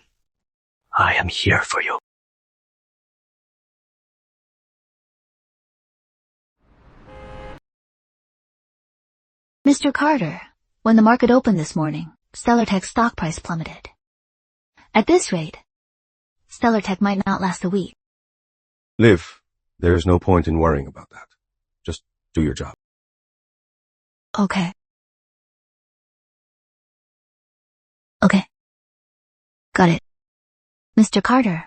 I am here for you. Mr. Carter, when the market opened this morning, Stellar Tech's stock price plummeted. At this rate, Stellar Tech might not last a week. Liv, there is no point in worrying about that. Just do your job. Okay. Okay. Got it. Mr. Carter,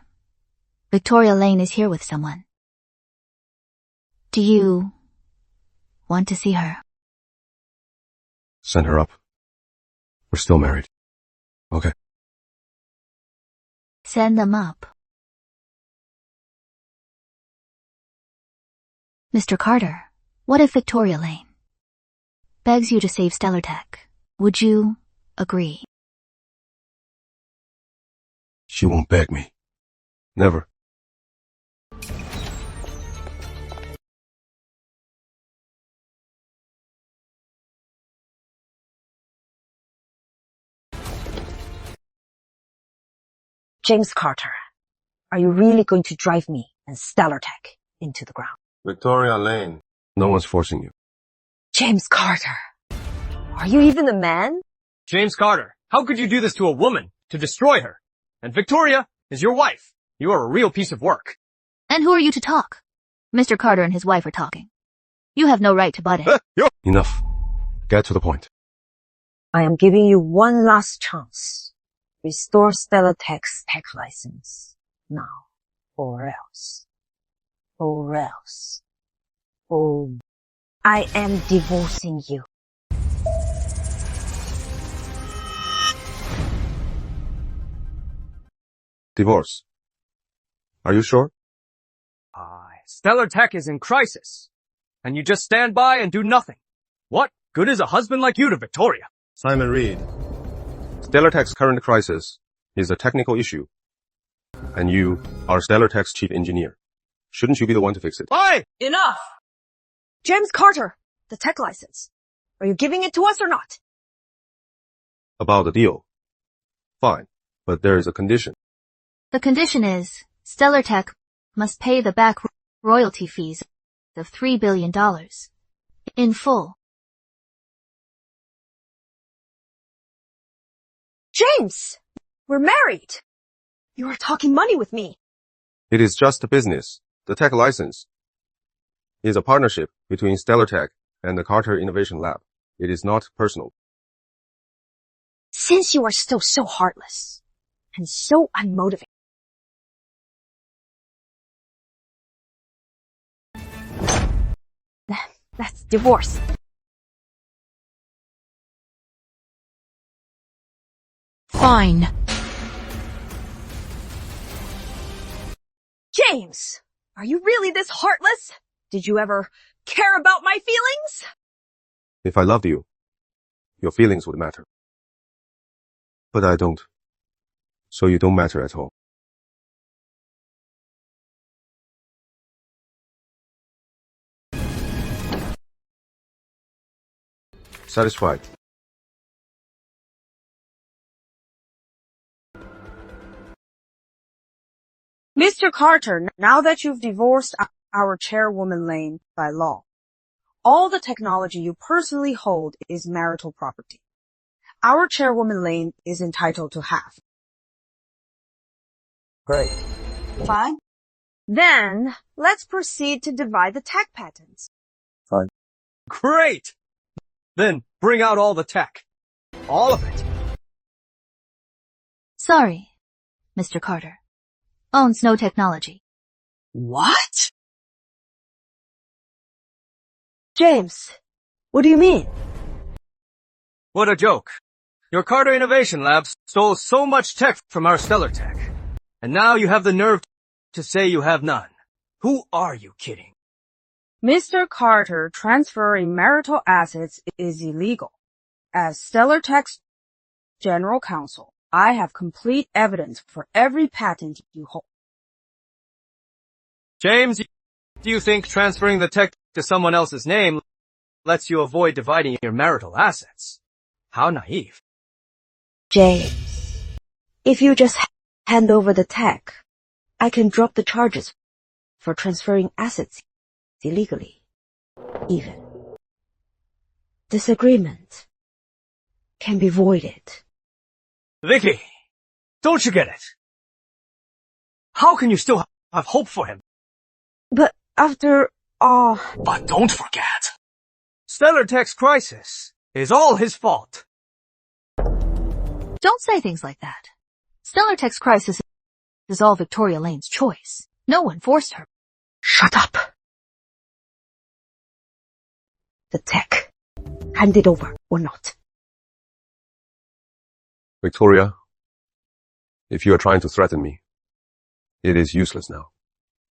Victoria Lane is here with someone. Do you want to see her? Send her up. We're still married. Okay. Send them up. Mr. Carter, what if Victoria Lane begs you to save Stellar Tech? Would you agree? She won't beg me. Never. James Carter, are you really going to drive me and Stellar Tech into the ground? Victoria Lane. No one's forcing you. James Carter, are you even a man? James Carter, how could you do this to a woman, to destroy her? And Victoria is your wife. You are a real piece of work. And who are you to talk? Mr. Carter and his wife are talking. You have no right to butt in. Enough. Get to the point. I am giving you one last chance. Restore Stellar Tech's tech license. Now. Or else. Or else. Oh, I am divorcing you. Divorce. Are you sure? Stellar Tech is in crisis. and you just stand by and do nothing. What good is a husband like you to Victoria? Simon Reed, Stellar Tech's current crisis is a technical issue, and you are Stellar Tech's chief engineer. Shouldn't you be the one to fix it? Why? Enough! James Carter, the tech license. Are you giving it to us or not? About the deal. Fine, but there is a condition. The condition is Stellar Tech must pay the back royalty fees of $3 billion in full. James! We're married! You are talking money with me. It is just a business. The tech license is a partnership between Stellar Tech and the Carter Innovation Lab. It is not personal. Since you are still so heartless and so unmotivated, that's divorce. Fine. James, are you really this heartless? Did you ever care about my feelings? If I loved you, your feelings would matter. But I don't. So you don't matter at all. Satisfied? Mr. Carter, now that you've divorced our chairwoman Lane by law, all the technology you personally hold is marital property. Our chairwoman Lane is entitled to half. Great. Fine. Then, let's proceed to divide the tech patents. Fine. Great! Then bring out all the tech. All of it. Sorry, Mr. Carter. Owns no technology. What? James, what do you mean? What a joke. Your Carter Innovation Lab stole so much tech from our Stellar Tech. And now you have the nerve to say you have none. Who are you kidding? Mr. Carter, transferring marital assets is illegal. As Stellar Tech's general counsel, I have complete evidence for every patent you hold. James, do you think transferring the tech to someone else's name lets you avoid dividing your marital assets? How naive. James, if you just hand over the tech, I can drop the charges for transferring assets illegally. Even. This agreement can be voided. Vicky, don't you get it? How can you still have hope for him? But after all... But don't forget, Stellar Tech's crisis is all his fault. Don't say things like that. Stellar Tech's crisis is all Victoria Lane's choice. No one forced her. Shut up. The tech. Hand it over or not. Victoria, if you are trying to threaten me, it is useless now.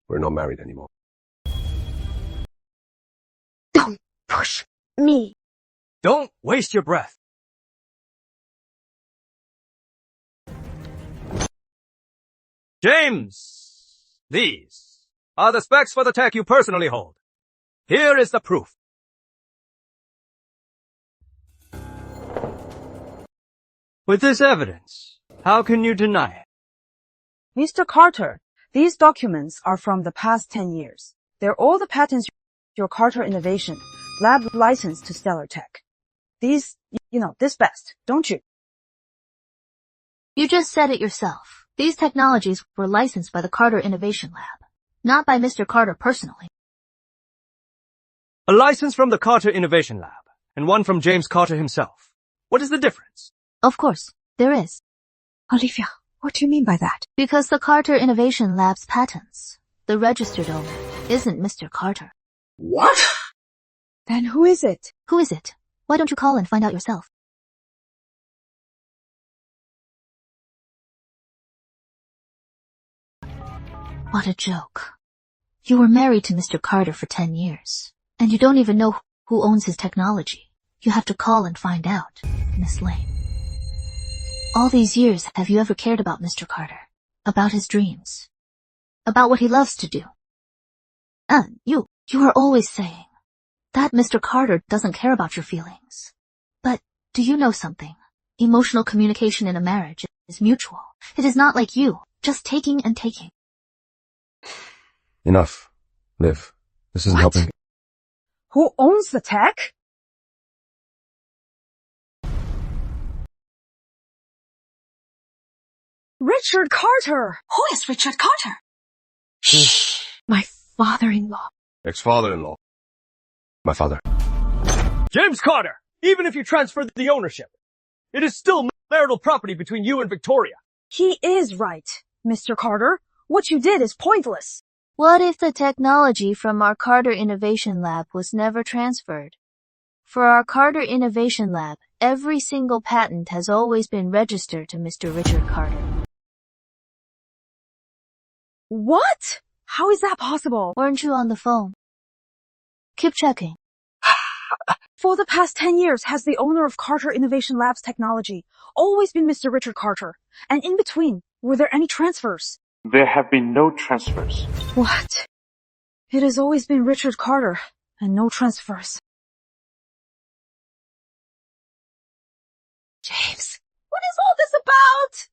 We're not married anymore. Don't push me. Don't waste your breath. James, these are the specs for the tech you personally hold. Here is the proof. With this evidence, how can you deny it? Mr. Carter, these documents are from the past 10 years. They're all the patents your Carter Innovation Lab licensed to Stellar Tech. These, this best, don't you? You just said it yourself. These technologies were licensed by the Carter Innovation Lab, not by Mr. Carter personally. A license from the Carter Innovation Lab, and one from James Carter himself. What is the difference? Of course, there is. Olivia, what do you mean by that? Because the Carter Innovation Lab's patents, the registered owner, isn't Mr. Carter. what? Then who is it? Who is it? Why don't you call and find out yourself? What a joke. You were married to Mr. Carter for 10 years. And you don't even know who owns his technology. You have to call and find out, Miss Lane. All these years, have you ever cared about Mr. Carter? About his dreams? About what he loves to do? And you are always saying that Mr. Carter doesn't care about your feelings. But do you know something? Emotional communication in a marriage is mutual. It is not like you, just taking and taking. Enough. Liv, this isn't What? helping. Who owns the tech? Richard Carter! Who is Richard Carter? My father-in-law. Ex-father-in-law. My father. James Carter! Even if you transfer the ownership, it is still marital property between you and Victoria. He is right, Mr. Carter. What you did is pointless. What if the technology from our Carter Innovation Lab was never transferred? For our Carter Innovation Lab, every single patent has always been registered to Mr. Richard Carter. What? How is that possible? Weren't you on the phone? Keep checking. For the past 10 years, has the owner of Carter Innovation Labs technology always been Mr. Richard Carter? And in between, were there any transfers? There have been no transfers. What? It has always been Richard Carter, and no transfers. James, what is all this about?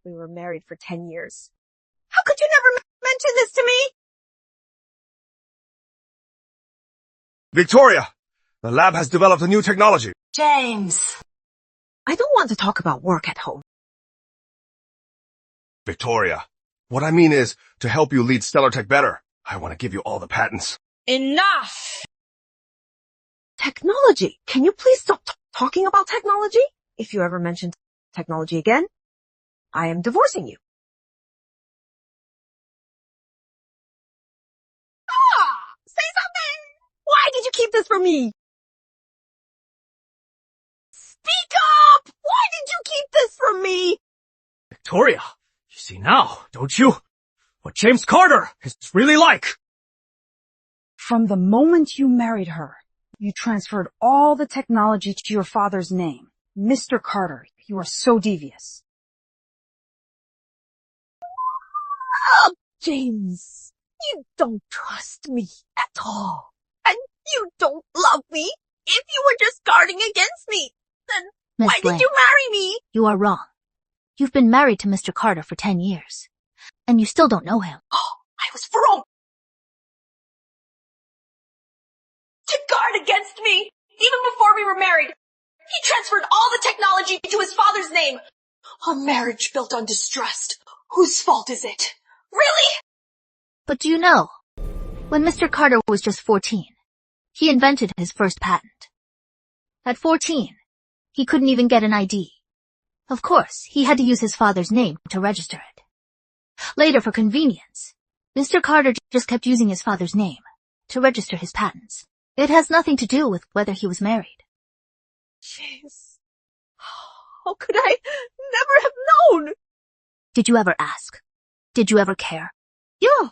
We were married for 10 years. How could you never mention this to me? Victoria! The lab has developed a new technology. James. I don't want to talk about work at home. Victoria, what I mean is, to help you lead Stellar Tech better, I want to give you all the patents. Enough! Technology. Can you please stop talking about technology? If you ever mention technology again, I am divorcing you. Say something! Why did you keep this from me? Speak up! Why did you keep this from me? Victoria, you see now, don't you? What James Carter is really like. From the moment you married her, you transferred all the technology to your father's name. Mr. Carter, you are so devious. Oh, James, you don't trust me at all. And you don't love me. If you were just guarding against me, then Miss why Lane, did you marry me? you are wrong. You've been married to Mr. Carter for 10 years. And you still don't know him. Oh, I was wrong. To guard against me, even before we were married. He transferred all the technology to his father's name. A marriage built on distrust. Whose fault is it? Really? But do you know, when Mr. Carter was just 14, he invented his first patent. At 14, he couldn't even get an ID. Of course, he had to use his father's name to register it. Later, for convenience, Mr. Carter just kept using his father's name to register his patents. It has nothing to do with whether he was married. James, how could I never have known? Did you ever ask? Did you ever care? Yeah.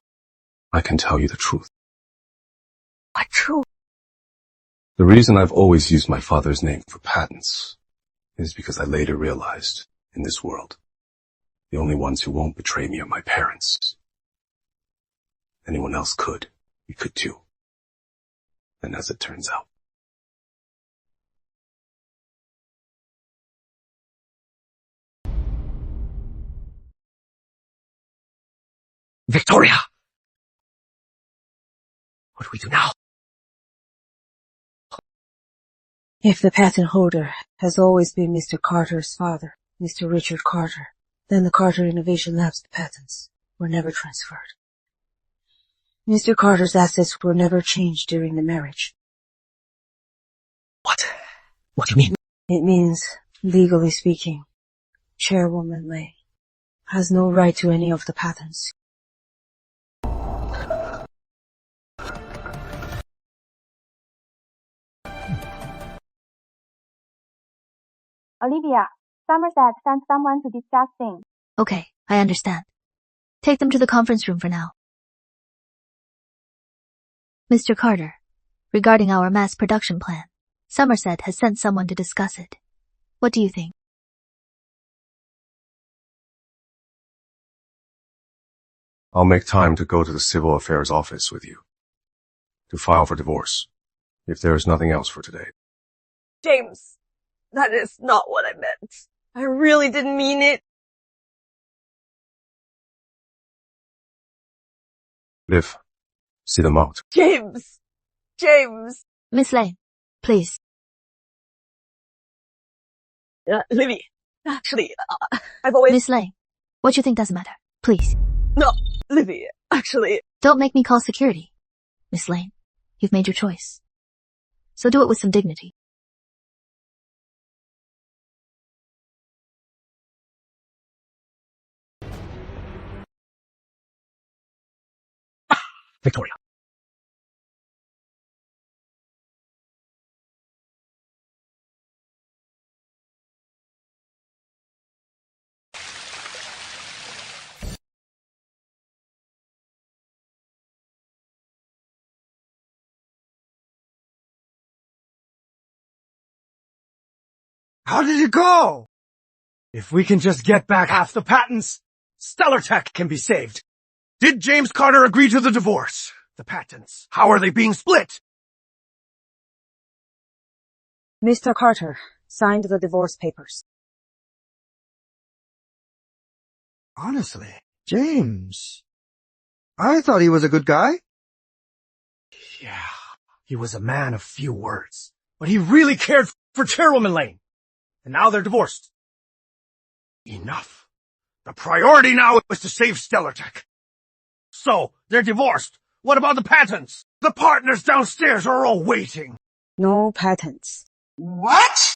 I can tell you the truth. What truth? The reason I've always used my father's name for patents is because I later realized, in this world, the only ones who won't betray me are my parents. Anyone else could. We could too. And as it turns out, Victoria! What do we do now? If the patent holder has always been Mr. Carter's father, Mr. Richard Carter, then the Carter Innovation Labs patents were never transferred. Mr. Carter's assets were never changed during the marriage. What? What do you mean? It means, legally speaking, Chairwoman Lei has no right to any of the patents. Olivia, Somerset sent someone to discuss things. Okay, I understand. Take them to the conference room for now. Mr. Carter, regarding our mass production plan. Somerset has sent someone to discuss it. What do you think? I'll make time to go to the Civil Affairs office with you to file for divorce, if there is nothing else for today. James, that is not what I meant. I really didn't mean it. Liv, see them out. James! Miss Lane, please. Livy, actually, I've always... Miss Lane, what you think doesn't matter. Please. No, Livy, actually... Don't make me call security. Miss Lane, you've made your choice. So do it with some dignity. Victoria. How did it go? If we can just get back half the patents, Stellar Tech can be saved. Did James Carter agree to the divorce? The patents, how are they being split? Mr. Carter signed the divorce papers. Honestly, James. I thought he was a good guy. Yeah, he was a man of few words, but he really cared for Chairwoman Lane. And now they're divorced. Enough. The priority now is to save Stellar Tech. So, they're divorced. What about the patents? The partners downstairs are all waiting. No patents. What?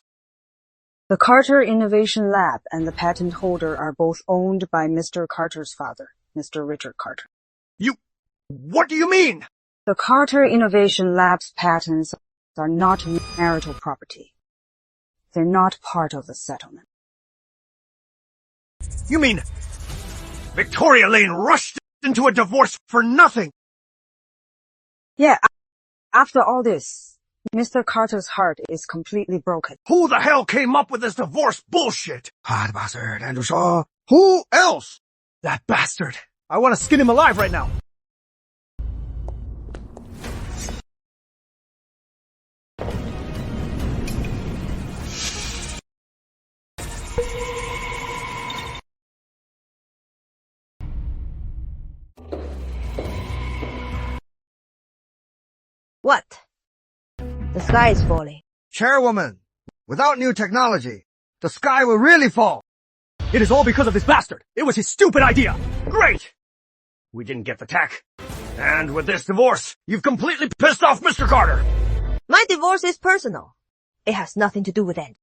The Carter Innovation Lab and the patent holder are both owned by Mr. Carter's father, Mr. Richard Carter. What do you mean? The Carter Innovation Lab's patents are not marital property. They're not part of the settlement. You mean Victoria Lane rushed into a divorce for nothing? Yeah, after all this, Mr. Carter's heart is completely broken. Who the hell came up with this divorce bullshit? Ah, the bastard, Andrew Shaw. Who else? That bastard. I want to skin him alive right now. What? The sky is falling. Chairwoman, without new technology, the sky will really fall. It is all because of this bastard. It was his stupid idea. Great! We didn't get the tech. And with this divorce, you've completely pissed off Mr. Carter. My divorce is personal. It has nothing to do with Andrew.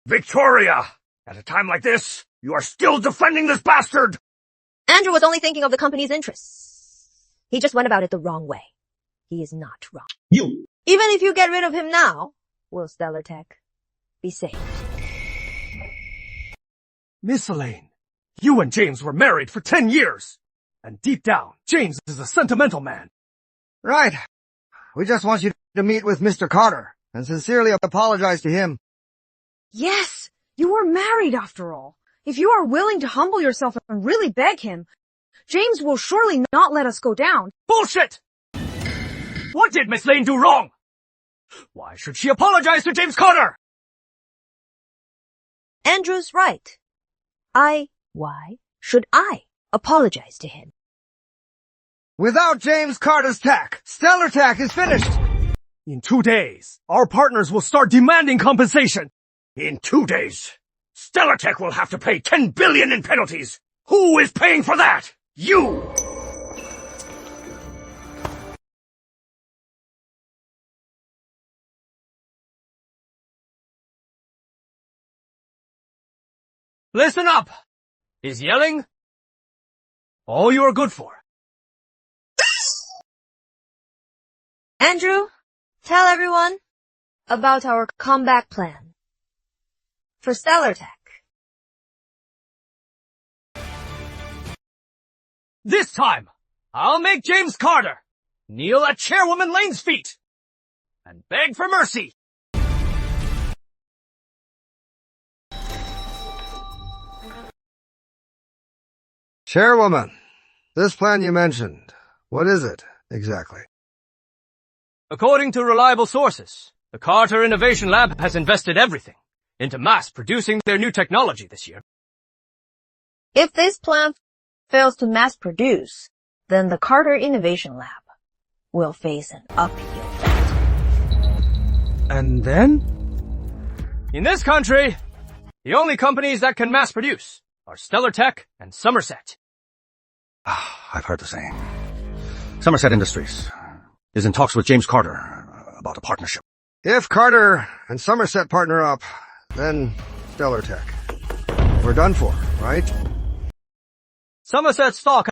Victoria! At a time like this, you are still defending this bastard! Andrew was only thinking of the company's interests. He just went about it the wrong way. He is not wrong. You! Even if you get rid of him now, will Stellar Tech be saved? Miss Elaine, you and James were married for 10 years. And deep down, James is a sentimental man. Right. We just want you to meet with Mr. Carter and sincerely apologize to him. Yes, you were married after all. If you are willing to humble yourself and really beg him, James will surely not let us go down. Bullshit! What did Miss Lane do wrong? Why should she apologize to James Carter? Andrew's right. Why should I apologize to him? Without James Carter's tech, Stellar Tech is finished. In 2 days, our partners will start demanding compensation. In 2 days, Stellar Tech will have to pay 10 billion in penalties. Who is paying for that? You! Listen up! Is yelling all you are good for? Andrew, tell everyone about our comeback plan for Stellar Tech. This time, I'll make James Carter kneel at Chairwoman Lane's feet and beg for mercy. Chairwoman, this plan you mentioned, what is it exactly? According to reliable sources, the Carter Innovation Lab has invested everything into mass producing their new technology this year. If this plan fails to mass produce, then the Carter Innovation Lab will face an uphill battle. And then? In this country, the only companies that can mass produce are Stellar Tech and Somerset. I've heard the same. Somerset Industries is in talks with James Carter about a partnership. If Carter and Somerset partner up, then Stellar Tech. We're done for, right? Somerset's stock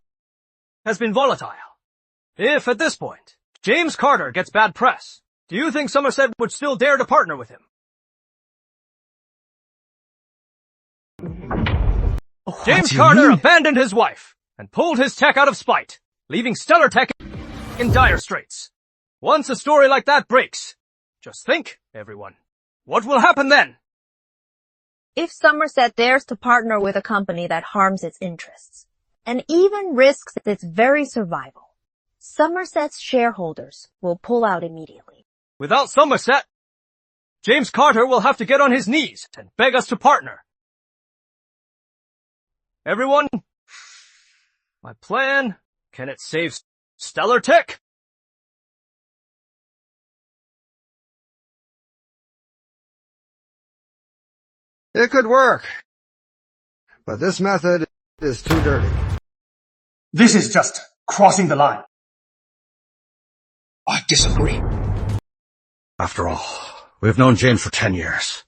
has been volatile. If, at this point, James Carter gets bad press, do you think Somerset would still dare to partner with him? James Carter abandoned his wife and pulled his tech out of spite, leaving Stellar Tech in dire straits. Once a story like that breaks, just think, everyone, what will happen then? If Somerset dares to partner with a company that harms its interests, and even risks its very survival, Somerset's shareholders will pull out immediately. Without Somerset, James Carter will have to get on his knees and beg us to partner. Everyone, my plan, can it save Stellar Tech? It could work, but this method is too dirty. This is just crossing the line. I disagree. After all, we've known James for 10 years.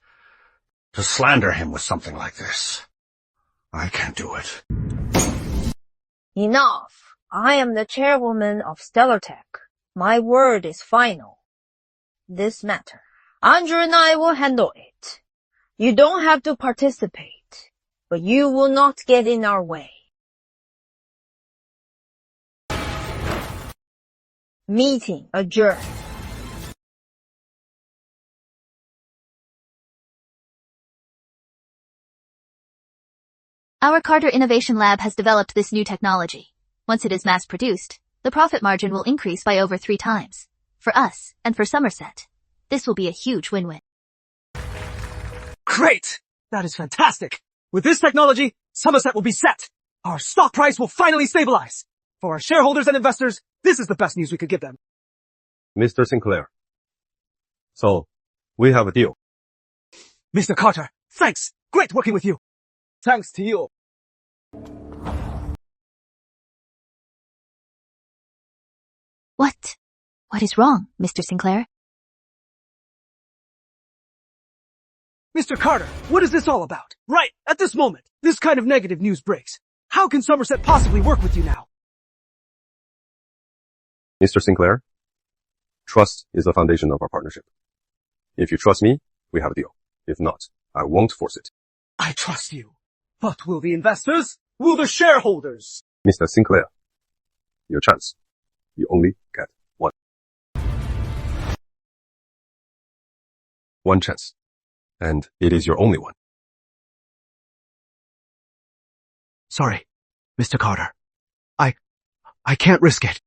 To slander him with something like this, I can't do it. Enough. I am the chairwoman of Stellar Tech. My word is final. This matter, Andrew and I will handle it. You don't have to participate, but you will not get in our way. Meeting adjourned. Our Carter Innovation Lab has developed this new technology. Once it is mass-produced, the profit margin will increase by over 3 times. For us, and for Somerset, this will be a huge win-win. Great! That is fantastic! With this technology, Somerset will be set. Our stock price will finally stabilize. For our shareholders and investors, this is the best news we could give them. Mr. Sinclair. So, we have a deal. Mr. Carter, thanks! Great working with you! Thanks to you. What? What is wrong, Mr. Sinclair? Mr. Carter, what is this all about? Right, at this moment, this kind of negative news breaks. How can Somerset possibly work with you now? Mr. Sinclair, trust is the foundation of our partnership. If you trust me, we have a deal. If not, I won't force it. I trust you. But will the investors? Will the shareholders? Mr. Sinclair, your chance. You only get one. One chance. And it is your only one. Sorry, Mr. Carter. I can't risk it.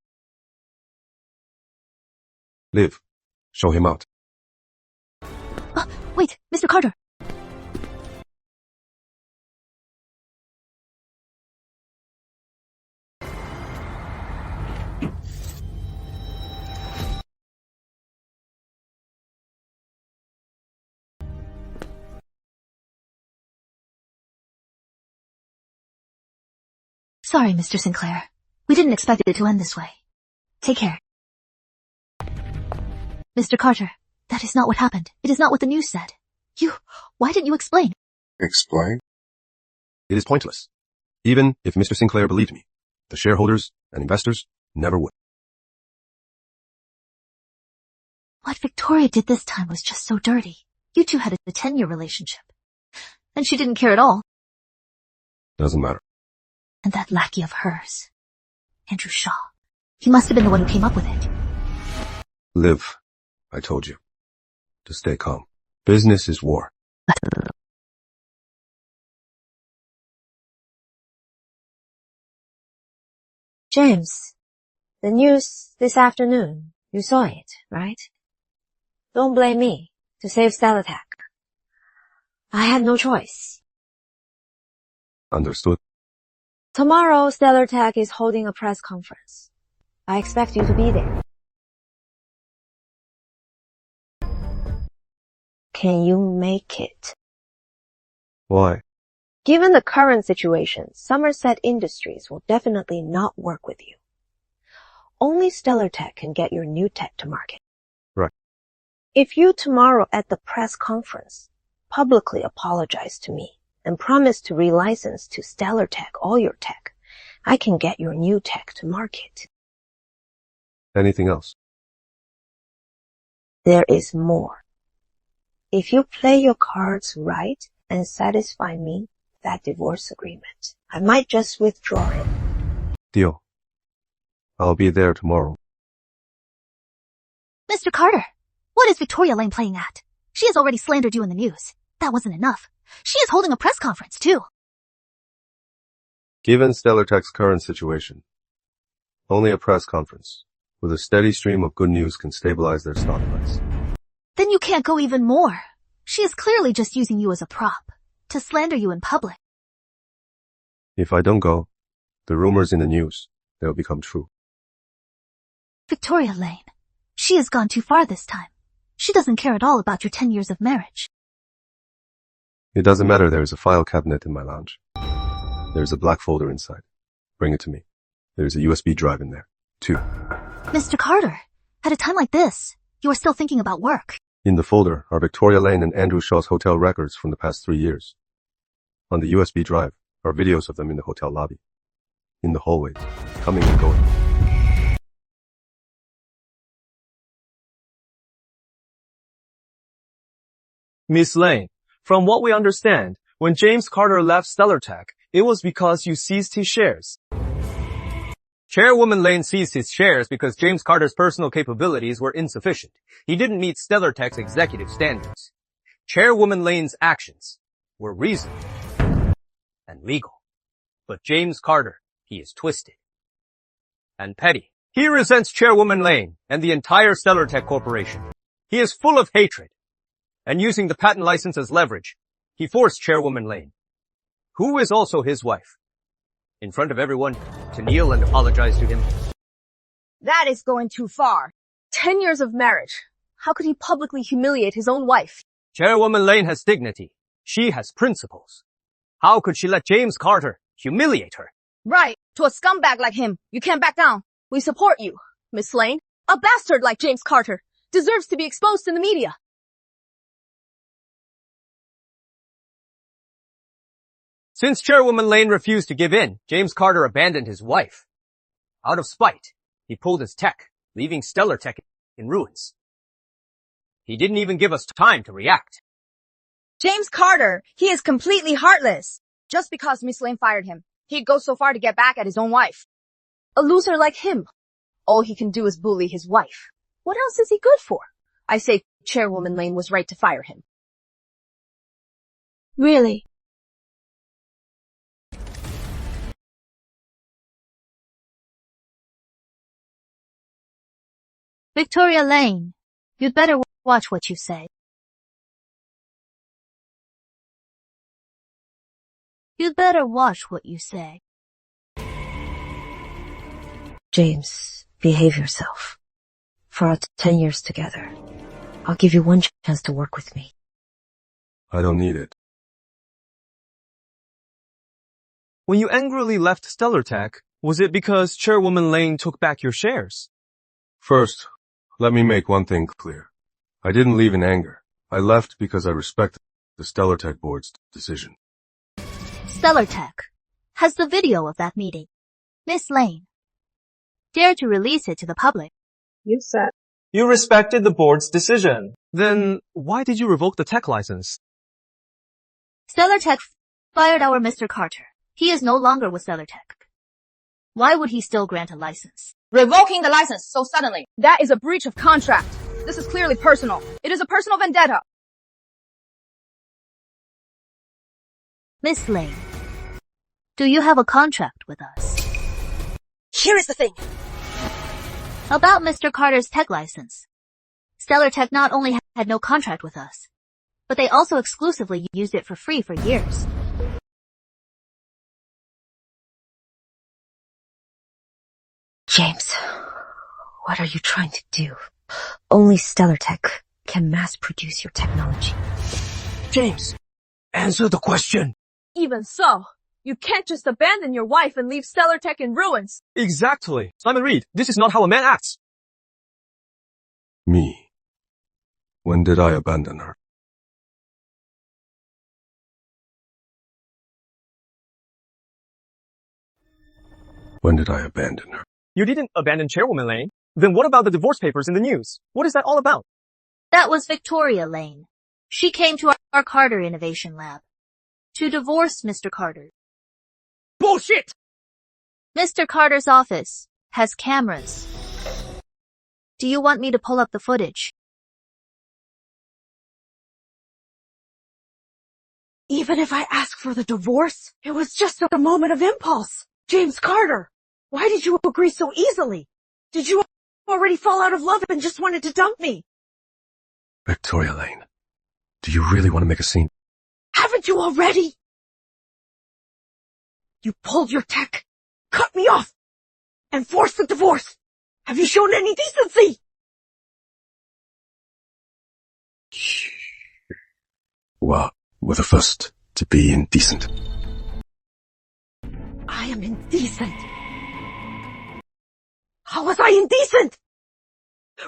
Liv, show him out. Wait, Mr. Carter. Sorry, Mr. Sinclair. We didn't expect it to end this way. Take care. Mr. Carter, that is not what happened. It is not what the news said. Why didn't you explain? Explain? It is pointless. Even if Mr. Sinclair believed me, the shareholders and investors never would. What Victoria did this time was just so dirty. You two had a 10-year relationship. And she didn't care at all. Doesn't matter. And that lackey of hers, Andrew Shaw, he must have been the one who came up with it. Live, I told you. To stay calm. Business is war. James, the news this afternoon, you saw it, right? Don't blame me to save Stellatek. I had no choice. Understood. Tomorrow, Stellatek is holding a press conference. I expect you to be there. Can you make it? Why? Given the current situation, Somerset Industries will definitely not work with you. Only Stellatek can get your new tech to market. Right. If you tomorrow at the press conference publicly apologize to me and promise to relicense to Stellatek all your tech, I can get your new tech to market. Anything else? There is more. If you play your cards right and satisfy me, that divorce agreement, I might just withdraw it. Deal. I'll be there tomorrow. Mr. Carter, what is Victoria Lane playing at? She has already slandered you in the news. That wasn't enough. She is holding a press conference, too. Given Stellatek's current situation, only a press conference with a steady stream of good news can stabilize their stock price. Then you can't go even more. She is clearly just using you as a prop to slander you in public. If I don't go, the rumors in the news, they'll become true. Victoria Lane, she has gone too far this time. She doesn't care at all about your 10 years of marriage. It doesn't matter, there is a file cabinet in my lounge. There's a black folder inside. Bring it to me. There's a USB drive in there, too. Mr. Carter, at a time like this, you are still thinking about work. In the folder are Victoria Lane and Andrew Shaw's hotel records from the past 3 years. On the USB drive are videos of them in the hotel lobby, in the hallways, coming and going. Miss Lane, from what we understand, when James Carter left Stellatek, it was because you seized his shares. Chairwoman Lane seized his shares because James Carter's personal capabilities were insufficient. He didn't meet Stellatek's executive standards. Chairwoman Lane's actions were reasonable and legal. But James Carter, he is twisted and petty. He resents Chairwoman Lane and the entire Stellatek Corporation. He is full of hatred. And using the patent license as leverage, he forced Chairwoman Lane, who is also his wife, in front of everyone, to kneel and apologize to him. That is going too far. 10 years of marriage. How could he publicly humiliate his own wife? Chairwoman Lane has dignity. She has principles. How could she let James Carter humiliate her? Right. To a scumbag like him, you can't back down. We support you, Miss Lane. A bastard like James Carter deserves to be exposed in the media. Since Chairwoman Lane refused to give in, James Carter abandoned his wife. Out of spite, he pulled his tech, leaving Stellatek in ruins. He didn't even give us time to react. James Carter, he is completely heartless. Just because Miss Lane fired him, he'd go so far to get back at his own wife. A loser like him, all he can do is bully his wife. What else is he good for? I say Chairwoman Lane was right to fire him. Really? Victoria Lane, you'd better watch what you say. You'd better watch what you say. James, behave yourself. For our 10 years together, I'll give you one chance to work with me. I don't need it. When you angrily left Stellatek, was it because Chairwoman Lane took back your shares? First, let me make one thing clear. I didn't leave in anger. I left because I respected the Stellatek board's decision. Stellatek has the video of that meeting. Miss Lane, dare to release it to the public. You said. You respected the board's decision. Then why did you revoke the tech license? Stellatek fired our Mr. Carter. He is no longer with Stellatek. Why would he still grant a license? Revoking the license so suddenly. That is a breach of contract. This is clearly personal. It is a personal vendetta. Miss Lane, do you have a contract with us? Here is the thing. About Mr. Carter's tech license. Stellar Tech not only had no contract with us, but they also exclusively used it for free for years. James, what are you trying to do? Only Stellar Tech can mass produce your technology. James, answer the question. Even so, you can't just abandon your wife and leave Stellar Tech in ruins. Exactly. Simon Reed, this is not how a man acts. Me. When did I abandon her? When did I abandon her? You didn't abandon Chairwoman Lane. Then what about the divorce papers in the news? What is that all about? That was Victoria Lane. She came to our Carter Innovation Lab to divorce Mr. Carter. Bullshit! Mr. Carter's office has cameras. Do you want me to pull up the footage? Even if I ask for the divorce, it was just a moment of impulse. James Carter, why did you agree so easily? Did you already fall out of love and just wanted to dump me? Victoria Lane, do you really want to make a scene? Haven't you already? You pulled your tech, cut me off, and forced the divorce. Have you shown any decency? Well, we're the first to be indecent. I am indecent. How was I indecent?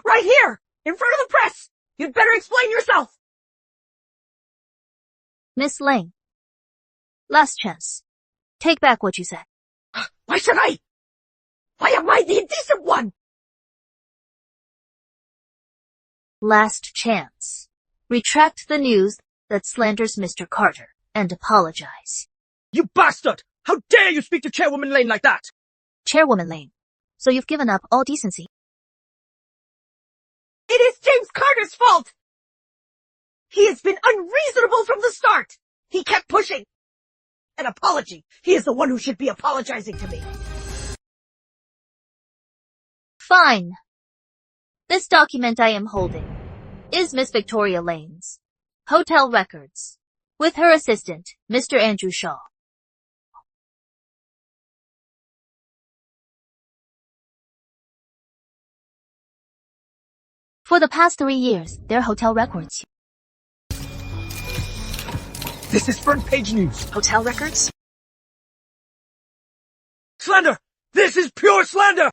Right here, in front of the press. You'd better explain yourself. Miss Lane, last chance. Take back what you said. Why should I? Why am I the indecent one? Last chance. Retract the news that slanders Mr. Carter and apologize. You bastard! How dare you speak to Chairwoman Lane like that? Chairwoman Lane, so you've given up all decency. It is James Carter's fault. He has been unreasonable from the start. He kept pushing. An apology. He is the one who should be apologizing to me. Fine. This document I am holding is Miss Victoria Lane's hotel records with her assistant, Mr. Andrew Shaw. For the past 3 years, their hotel records. This is front page news. Hotel records? Slander! This is pure slander!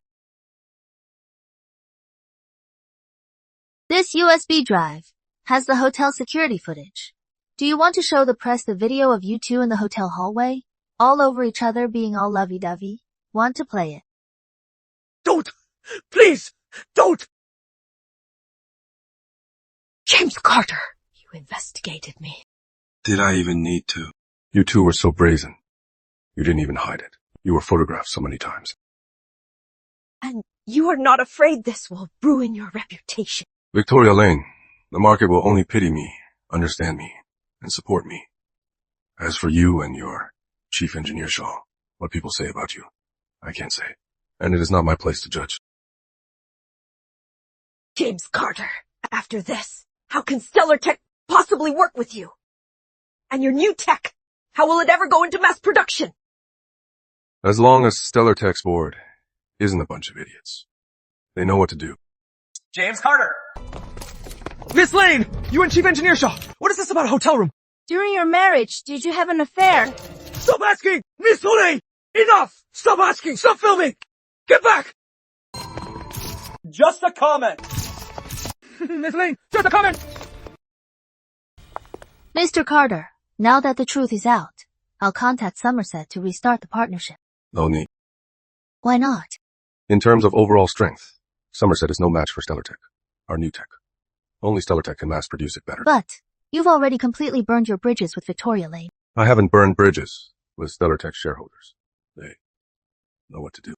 This USB drive has the hotel security footage. Do you want to show the press the video of you two in the hotel hallway? All over each other being all lovey-dovey? Want to play it? Don't! Please! Don't! James Carter, you investigated me. Did I even need to? You two were so brazen. You didn't even hide it. You were photographed so many times. And you are not afraid this will ruin your reputation. Victoria Lane, the market will only pity me, understand me, and support me. As for you and your chief engineer Shaw, what people say about you, I can't say. And it is not my place to judge. James Carter, after this, how can Stellar Tech possibly work with you? And your new tech, how will it ever go into mass production? As long as Stellar Tech's board isn't a bunch of idiots. They know what to do. James Carter! Miss Lane! You and Chief Engineer Shaw! What is this about a hotel room? During your marriage, did you have an affair? Stop asking! Miss Lane! Enough! Stop asking! Stop filming! Get back! Just a comment! Miss Lane, just a comment! Mr. Carter, now that the truth is out, I'll contact Somerset to restart the partnership. No need. Why not? In terms of overall strength, Somerset is no match for Stellar Tech, our new tech. Only Stellar Tech can mass produce it better. But you've already completely burned your bridges with Victoria Lane. I haven't burned bridges with Stellar Tech shareholders. know what to do.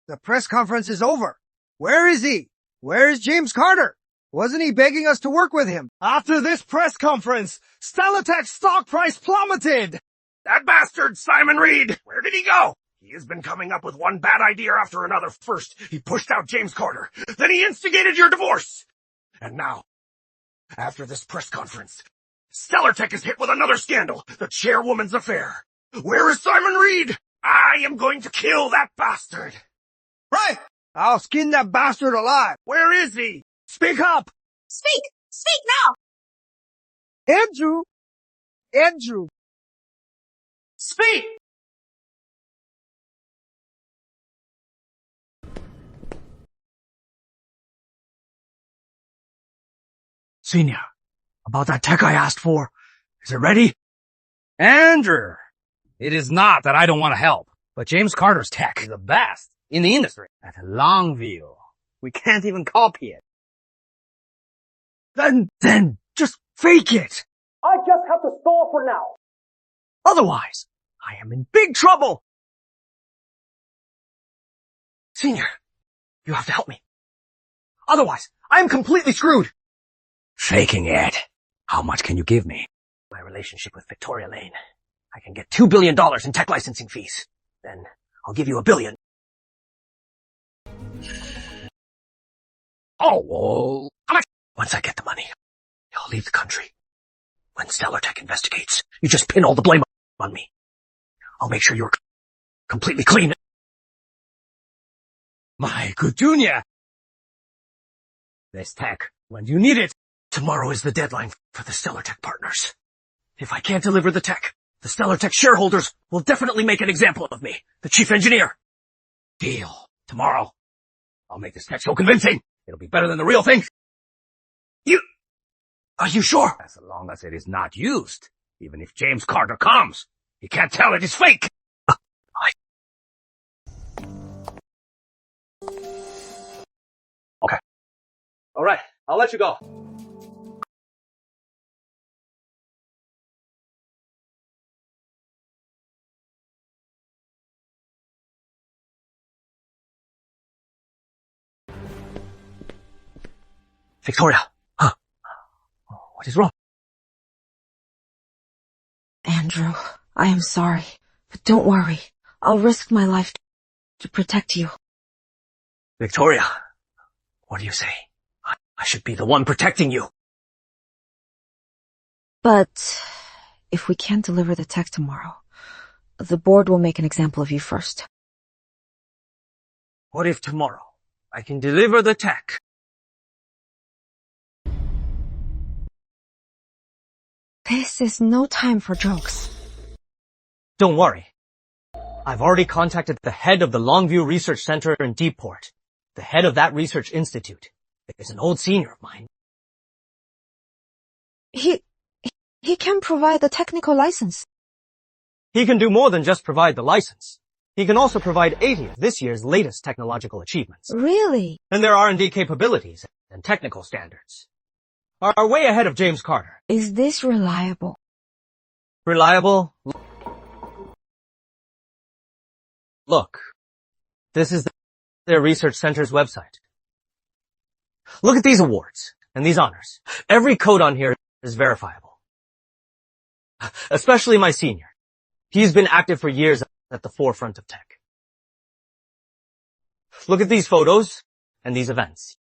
The press conference is over. Where is he? Where is James Carter? Wasn't he begging us to work with him? After this press conference, Stellatech's stock price plummeted. That bastard, Simon Reed! Where did he go? He has been coming up with one bad idea after another. First, he pushed out James Carter. Then he instigated your divorce. And now, after this press conference, Stellartech is hit with another scandal, the chairwoman's affair. Where is Simon Reed? I am going to kill that bastard. Right! I'll skin that bastard alive. Where is he? Speak up! Speak! Speak now! Andrew! Andrew! Speak! Senior, about that tech I asked for. Is it ready? Andrew, it is not that I don't want to help, but James Carter's tech is the best in the industry. At Longview, we can't even copy it. Then just fake it. I just have to stall for now. Otherwise, I am in big trouble. Senior, you have to help me. Otherwise, I am completely screwed. Faking it. How much can you give me? My relationship with Victoria Lane. I can get $2 billion in tech licensing fees. Then I'll give you $1 billion. Oh, well, once I get the money, I'll leave the country. When Stellartech investigates, you just pin all the blame on me. I'll make sure you're completely clean. My good Junior. This tech, when you need it. Tomorrow is the deadline for the Stellartech partners. If I can't deliver the tech, the Stellartech shareholders will definitely make an example of me, the chief engineer. Deal. Tomorrow. I'll make this tech so convincing. It'll be better than the real thing. Are you sure? As long as it is not used. Even if James Carter comes, he can't tell it is fake. Okay. All right. I'll let you go. Victoria. Huh? What is wrong? Andrew, I am sorry, but don't worry. I'll risk my life to protect you. Victoria, what do you say? I should be the one protecting you. But if we can't deliver the tech tomorrow, the board will make an example of you first. What if tomorrow I can deliver the tech? This is no time for jokes. Don't worry. I've already contacted the head of the Longview Research Center in Deepport. The head of that research institute is an old senior of mine. He can provide the technical license. He can do more than just provide the license. He can also provide 80 of this year's latest technological achievements. Really? And their R&D capabilities and technical standards are way ahead of James Carter. Is this reliable? Reliable? Look, this is their research center's website. Look at these awards and these honors. Every code on here is verifiable. Especially my senior. He's been active for years at the forefront of tech. Look at these photos and these events.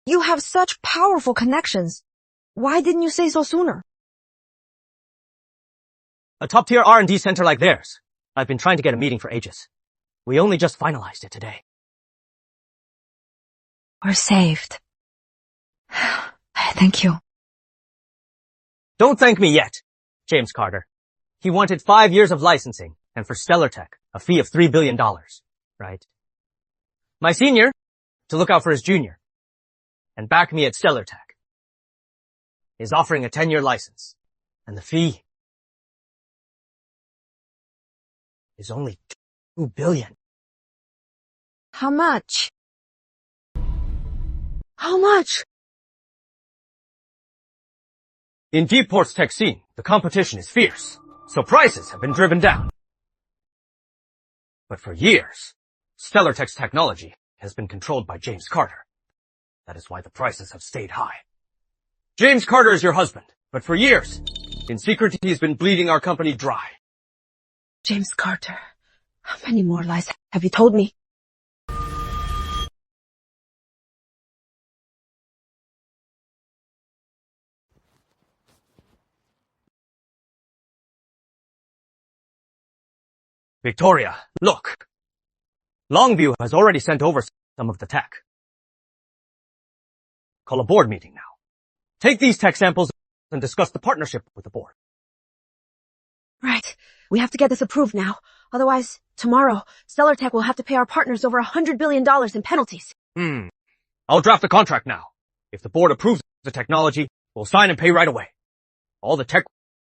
You have such powerful connections. Why didn't you say so sooner? A top-tier R&D center like theirs. I've been trying to get a meeting for ages. We only just finalized it today. We're saved. Thank you. Don't thank me yet, James Carter. He wanted 5 years of licensing, and for Stellartech, a fee of $3 billion, right? My senior, to look out for his junior, and back me at Stellartech, is offering a 10-year license, and the fee is only $2 billion. How much? How much? In Deepport's tech scene, the competition is fierce, so prices have been driven down. But for years, Stellar Tech's technology has been controlled by James Carter. That is why the prices have stayed high. James Carter is your husband, but for years, in secret he's been bleeding our company dry. James Carter, how many more lies have you told me? Victoria, look! Longview has already sent over some of the tech. Call a board meeting now. Take these tech samples and discuss the partnership with the board. Right. We have to get this approved now. Otherwise, tomorrow, Stellar Tech will have to pay our partners over $100 billion in penalties. I'll draft the contract now. If the board approves the technology, we'll sign and pay right away. All the tech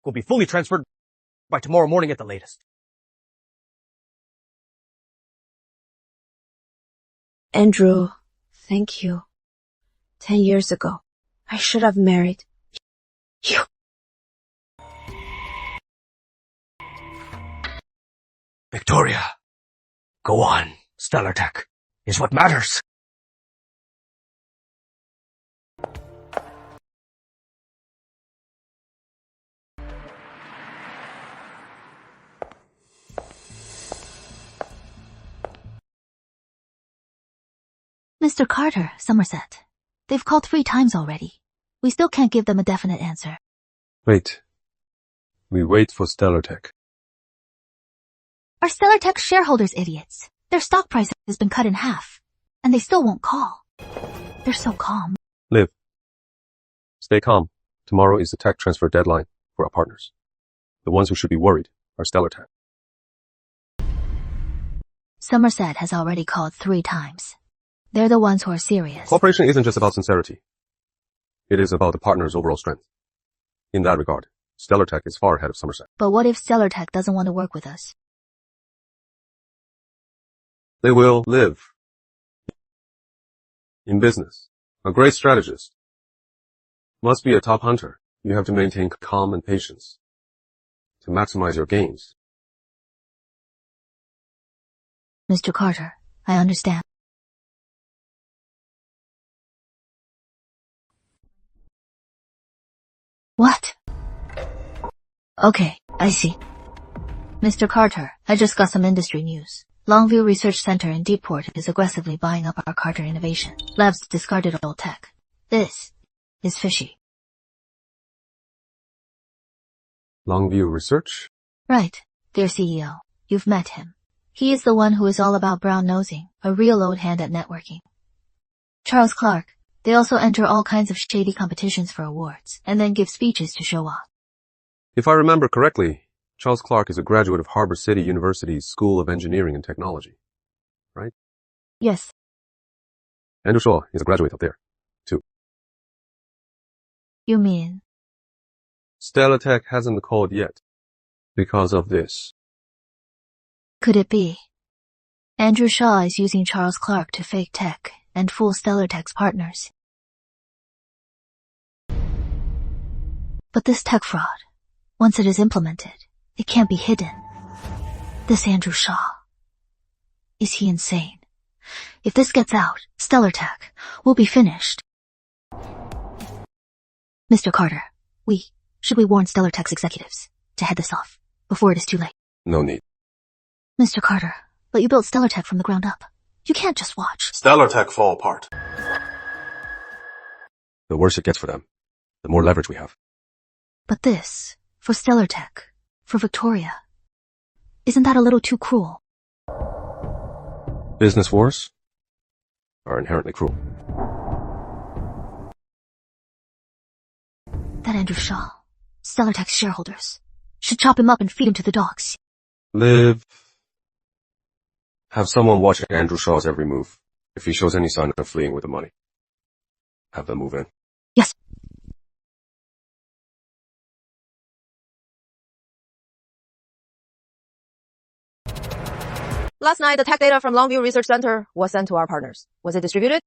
will be fully transferred by tomorrow morning at the latest. Andrew, thank you. 10 years ago, I should have married you. Victoria, go on. Stellar Tech is what matters. Mr. Carter, Somerset. They've called 3 times already. We still can't give them a definite answer. Wait. We wait for Stellar Tech. Are Stellar Tech shareholders idiots? Their stock price has been cut in half, and they still won't call. They're so calm. Liv. Stay calm. Tomorrow is the tech transfer deadline for our partners. The ones who should be worried are Stellar Tech. Somerset has already called 3 times. They're the ones who are serious. Cooperation isn't just about sincerity. It is about the partner's overall strength. In that regard, Stellar Tech is far ahead of Somerset. But what if Stellar Tech doesn't want to work with us? They will live. In business, a great strategist must be a top hunter. You have to maintain calm and patience to maximize your gains. Mr. Carter, I understand. What? Okay, I see. Mr. Carter, I just got some industry news. Longview Research Center in Deepport is aggressively buying up our Carter innovation. Labs discarded old tech. This is fishy. Longview Research? Right, dear CEO. You've met him. He is the one who is all about brown nosing, a real old hand at networking. Charles Clark. They also enter all kinds of shady competitions for awards, and then give speeches to show off. If I remember correctly, Charles Clark is a graduate of Harbor City University's School of Engineering and Technology, right? Yes. Andrew Shaw is a graduate up there, too. You mean? Stellar Tech hasn't called yet, because of this. Could it be? Andrew Shaw is using Charles Clark to fake tech and fool Stellar Tech's partners. But this tech fraud, once it is implemented, it can't be hidden. This Andrew Shaw. Is he insane? If this gets out, Stellar Tech will be finished. Mr. Carter, should we warn Stellar Tech's executives to head this off before it is too late? No need. Mr. Carter, but you built Stellar Tech from the ground up. You can't just watch. Stellar Tech fall apart. The worse it gets for them, the more leverage we have. But this, for Stellar Tech, for Victoria, isn't that a little too cruel? Business wars are inherently cruel. That Andrew Shaw, Stellar Tech's shareholders, should chop him up and feed him to the dogs. Liv. Have someone watch Andrew Shaw's every move. If he shows any sign of fleeing with the money, have them move in. Yes. Last night, the tech data from Longview Research Center was sent to our partners. Was it distributed?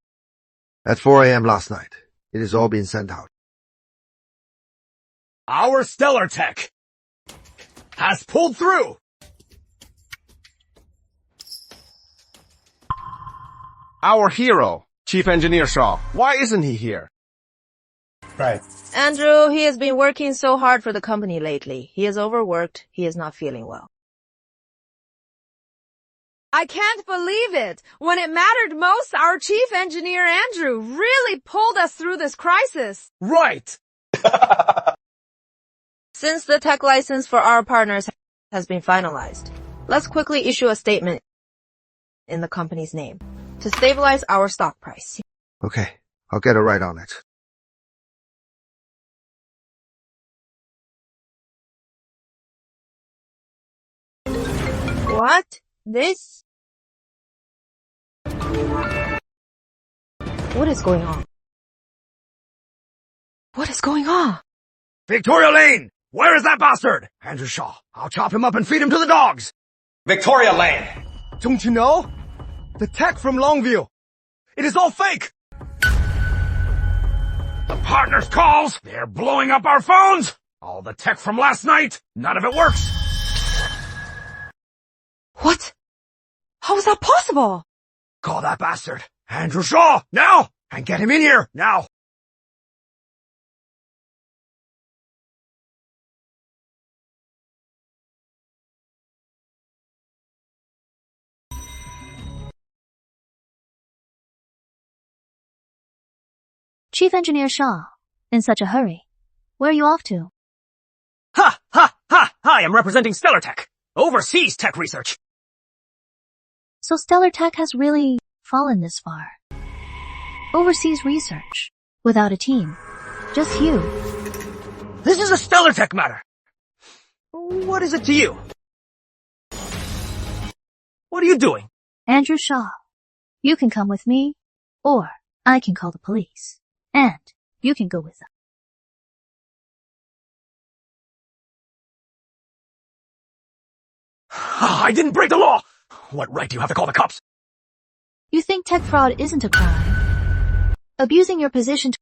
At 4 a.m. last night. It has all been sent out. Our stellar tech has pulled through. Our hero, Chief Engineer Shaw. Why isn't he here? Right. Andrew, he has been working so hard for the company lately. He is overworked. He is not feeling well. I can't believe it. When it mattered most, our chief engineer, Andrew, really pulled us through this crisis. Right. Since the tech license for our partners has been finalized, let's quickly issue a statement in the company's name to stabilize our stock price. Okay, I'll get it right on it. What? This? What is going on? What is going on? Victoria Lane! Where is that bastard? Andrew Shaw. I'll chop him up and feed him to the dogs. Victoria Lane. Don't you know? The tech from Longview. It is all fake. The partners' calls. They're blowing up our phones. All the tech from last night. None of it works. What? How is that possible? Call that bastard. Andrew Shaw, now! And get him in here, now! Chief Engineer Shaw, in such a hurry. Where are you off to? Ha! Ha! Ha! I am representing Stellar Tech. Overseas tech research. So Stellar Tech has really fallen this far. Overseas research. Without a team. Just you. This is a Stellar Tech matter. What is it to you? What are you doing? Andrew Shaw, you can come with me, or I can call the police. And you can go with them. I didn't break the law! What right do you have to call the cops? You think tech fraud isn't a crime? Abusing your position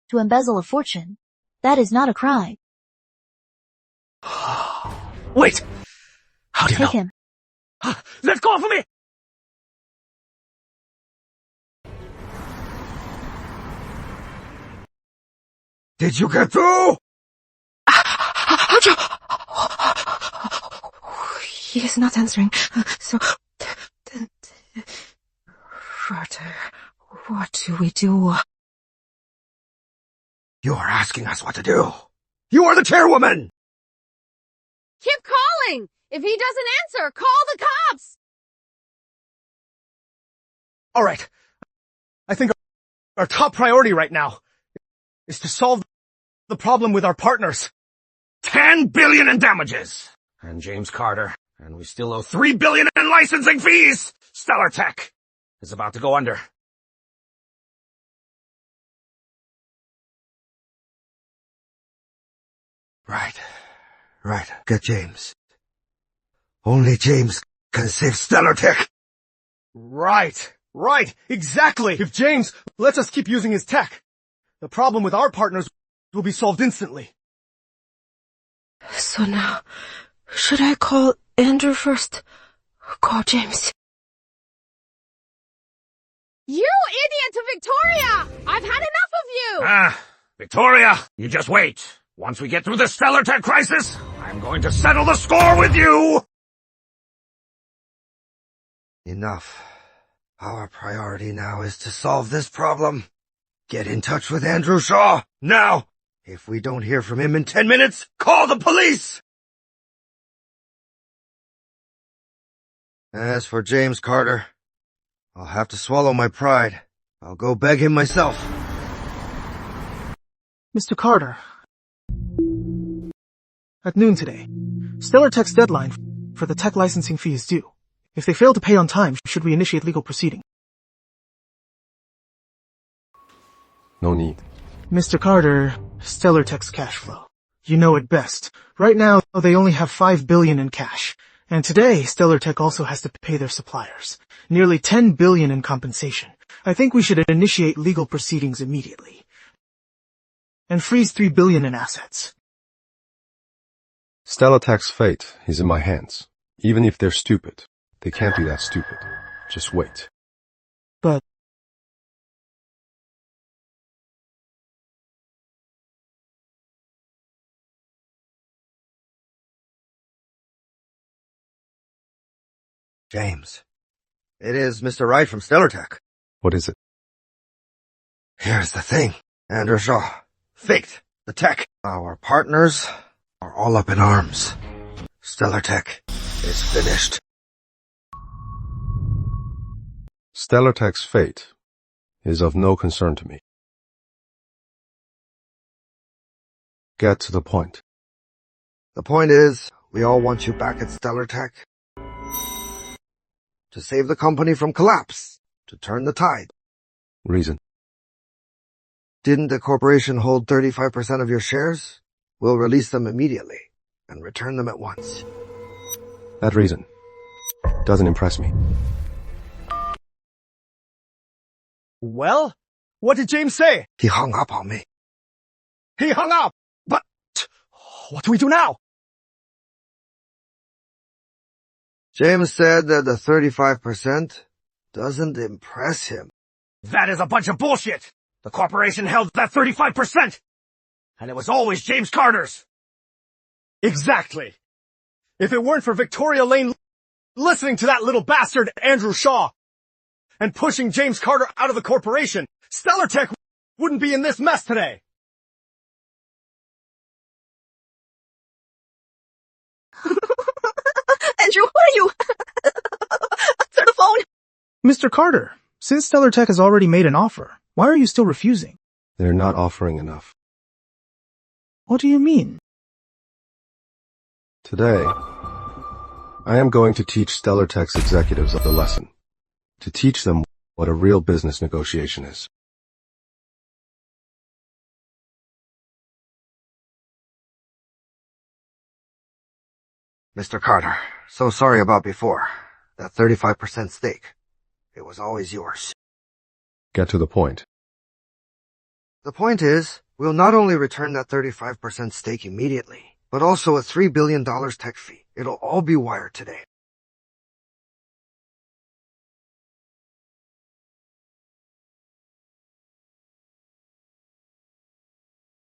to embezzle a fortune, that is not a crime. Wait! How do you know? Take him. Let's call for me! Did you get through? He is not answering. So, what do we do? You are asking us what to do. You are the chairwoman! Keep calling! If he doesn't answer, call the cops! All right. I think our top priority right now is to solve the problem with our partners. 10 billion in damages. And James Carter. And we still owe 3 billion in licensing fees. Stellar Tech is about to go under. Right. Get James. Only James can save Stellar Tech. Right. Exactly. If James lets us keep using his tech, the problem with our partners will be solved instantly. So now, should I call Andrew first? Or call James? You idiot to Victoria! I've had enough of you! Victoria, you just wait. Once we get through the Stellar Tech crisis, I'm going to settle the score with you! Enough. Our priority now is to solve this problem. Get in touch with Andrew Shaw, now! If we don't hear from him in 10 minutes, call the police! As for James Carter, I'll have to swallow my pride. I'll go beg him myself. Mr. Carter. At noon today, Stellar Tech's deadline for the tech licensing fee is due. If they fail to pay on time, should we initiate legal proceeding? No need. Mr. Carter, Stellar Tech's cash flow. You know it best. Right now, they only have $5 billion in cash, And today, Stellar Tech also has to pay their suppliers. Nearly $10 billion in compensation. I think we should initiate legal proceedings immediately. And freeze $3 billion in assets. Stellar Tech's fate is in my hands. Even if they're stupid, they can't be that stupid. Just wait. But... James. It is Mr. Wright from Stellar Tech. What is it? Here's the thing. Andrew Shaw. Faked the tech. Our partners are all up in arms. Stellar Tech is finished. Stellar Tech's fate is of no concern to me. Get to the point. The point is, we all want you back at Stellar Tech. To save the company from collapse. To turn the tide. Reason? Didn't the corporation hold 35% of your shares? We'll release them immediately and return them at once. That reason doesn't impress me. Well, what did James say? He hung up on me. He hung up! But what do we do now? James said that the 35% doesn't impress him. That is a bunch of bullshit! The corporation held that 35%! And it was always James Carter's! Exactly! If it weren't for Victoria Lane listening to that little bastard Andrew Shaw and pushing James Carter out of the corporation, Stellar Tech wouldn't be in this mess today! Andrew, what are you? Answer the phone! Mr. Carter, since Stellar Tech has already made an offer, why are you still refusing? They're not offering enough. What do you mean? Today, I am going to teach Stellar Tech's executives the lesson. To teach them what a real business negotiation is. Mr. Carter, so sorry about before. That 35% stake. It was always yours. Get to the point. The point is, we'll not only return that 35% stake immediately, but also a $3 billion tech fee. It'll all be wired today.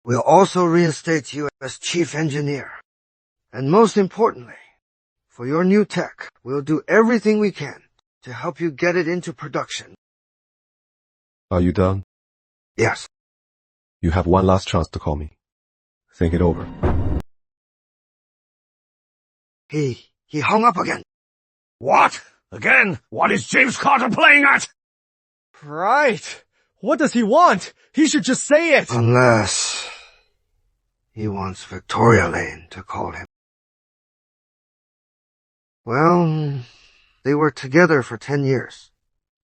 We'll also reinstate you as chief engineer. And most importantly, for your new tech, we'll do everything we can to help you get it into production. Are you done? Yes. You have one last chance to call me. Think it over. He hung up again. What? Again? What is James Carter playing at? Right. What does he want? He should just say it. Unless he wants Victoria Lane to call him. Well, they were together for 10 years.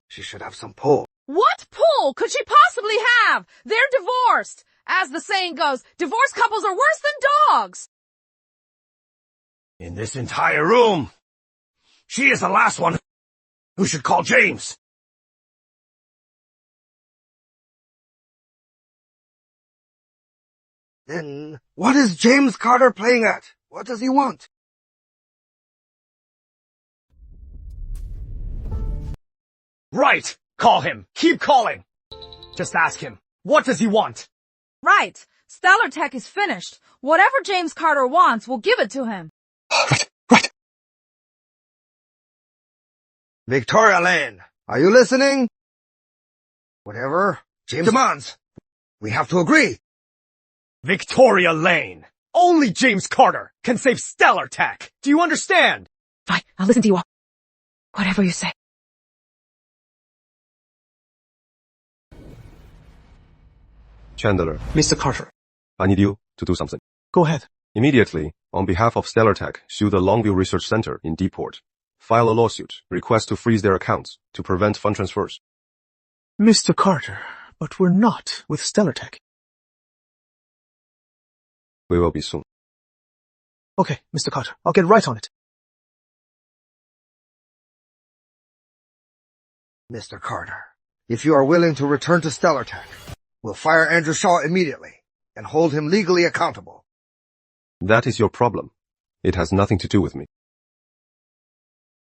She should have some pull. What pull could she possibly have? They're divorced. As the saying goes, divorced couples are worse than dogs. In this entire room, she is the last one who should call James. Then what is James Carter playing at? What does he want? Right. Call him. Keep calling. Just ask him. What does he want? Right. Stellar Tech is finished. Whatever James Carter wants, we'll give it to him. Right. Victoria Lane, are you listening? Whatever James demands, we have to agree. Victoria Lane. Only James Carter can save Stellar Tech. Do you understand? Fine, I'll listen to you all. Whatever you say. Chandler, Mr. Carter, I need you to do something. go ahead. Immediately, on behalf of Stellar Tech, sue the Longview Research Center in Deeport. File a lawsuit, request to freeze their accounts to prevent fund transfers. Mr. Carter, but we're not with Stellar Tech. We will be soon. Okay, Mr. Carter, I'll get right on it. Mr. Carter, if you are willing to return to Stellar Tech, we'll fire Andrew Shaw immediately and hold him legally accountable. That is your problem. It has nothing to do with me.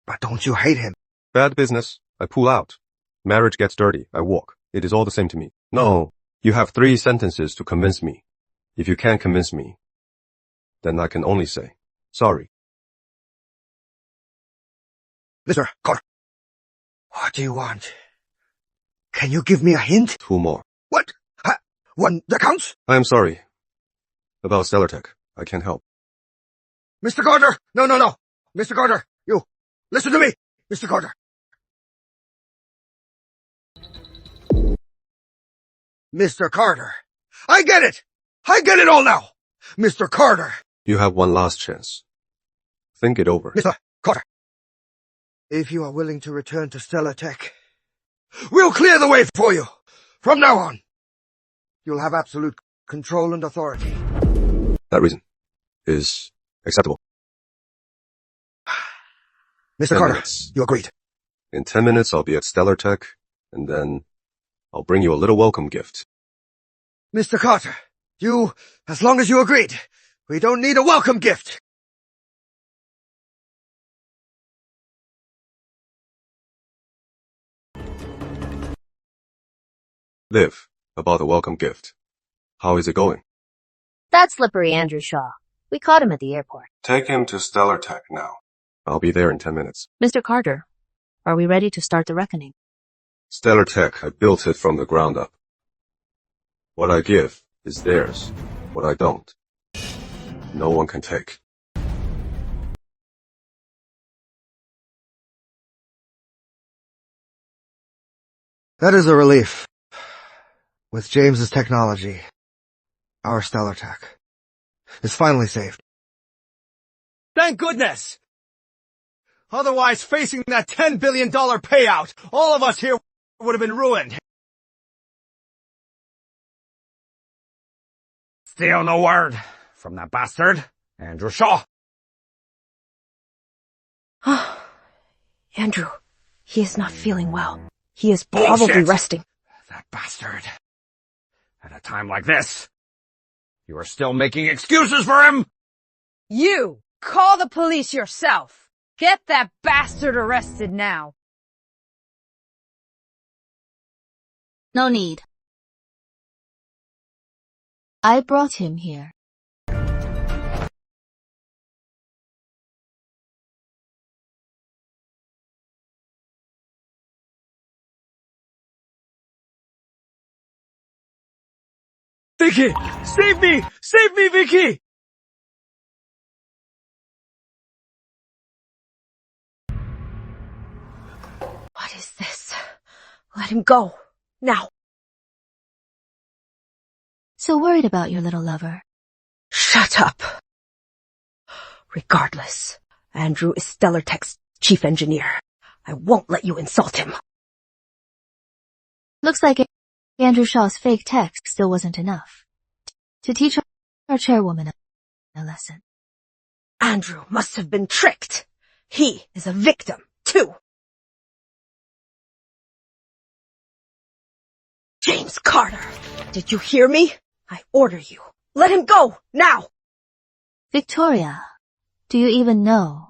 But don't you hate him? Bad business. I pull out. Marriage gets dirty. I walk. It is all the same to me. No, you have 3 sentences to convince me. If you can't convince me, then I can only say, sorry. Mr. Carter, what do you want? Can you give me a hint? 2 more. What? One that counts? I am sorry. About Stellar Tech. I can't help. Mr. Carter! No. Mr. Carter, you, listen to me! Mr. Carter. Mr. Carter. I get it! I get it all now! Mr. Carter. You have one last chance. Think it over. Mr. Carter. If you are willing to return to Stellar Tech, we'll clear the way for you. From now on, you'll have absolute control and authority. That reason is acceptable. Mr. 10 Carter, minutes. you agreed. In 10 minutes, I'll be at Stellar Tech, and then I'll bring you a little welcome gift. Mr. Carter, as long as you agreed, we don't need a welcome gift. Liv, about the welcome gift. How is it going? That's slippery Andrew Shaw. We caught him at the airport. Take him to Stellar Tech now. I'll be there in 10 minutes. Mr. Carter, are we ready to start the reckoning? Stellar Tech, I built it from the ground up. What I give is theirs. What I don't, no one can take. That is a relief. With James's technology, our Stellar Tech is finally saved. Thank goodness! Otherwise, facing that $10 billion payout, all of us here would have been ruined. Still no word from that bastard, Andrew Shaw. Andrew, he is not feeling well. He is probably Bullshit. resting. That bastard. At a time like this, you are still making excuses for him? You! Call the police yourself! Get that bastard arrested now! No need. I brought him here. Vicky! Save me! Save me, Vicky! What is this? Let him go. Now. So worried about your little lover. Shut up. Regardless, Andrew is Stellar Tech's chief engineer. I won't let you insult him. Looks like Andrew Shaw's fake tech still wasn't enough to teach our chairwoman a lesson. Andrew must have been tricked. He is a victim, too. James Carter, did you hear me? I order you. Let him go, now! Victoria, do you even know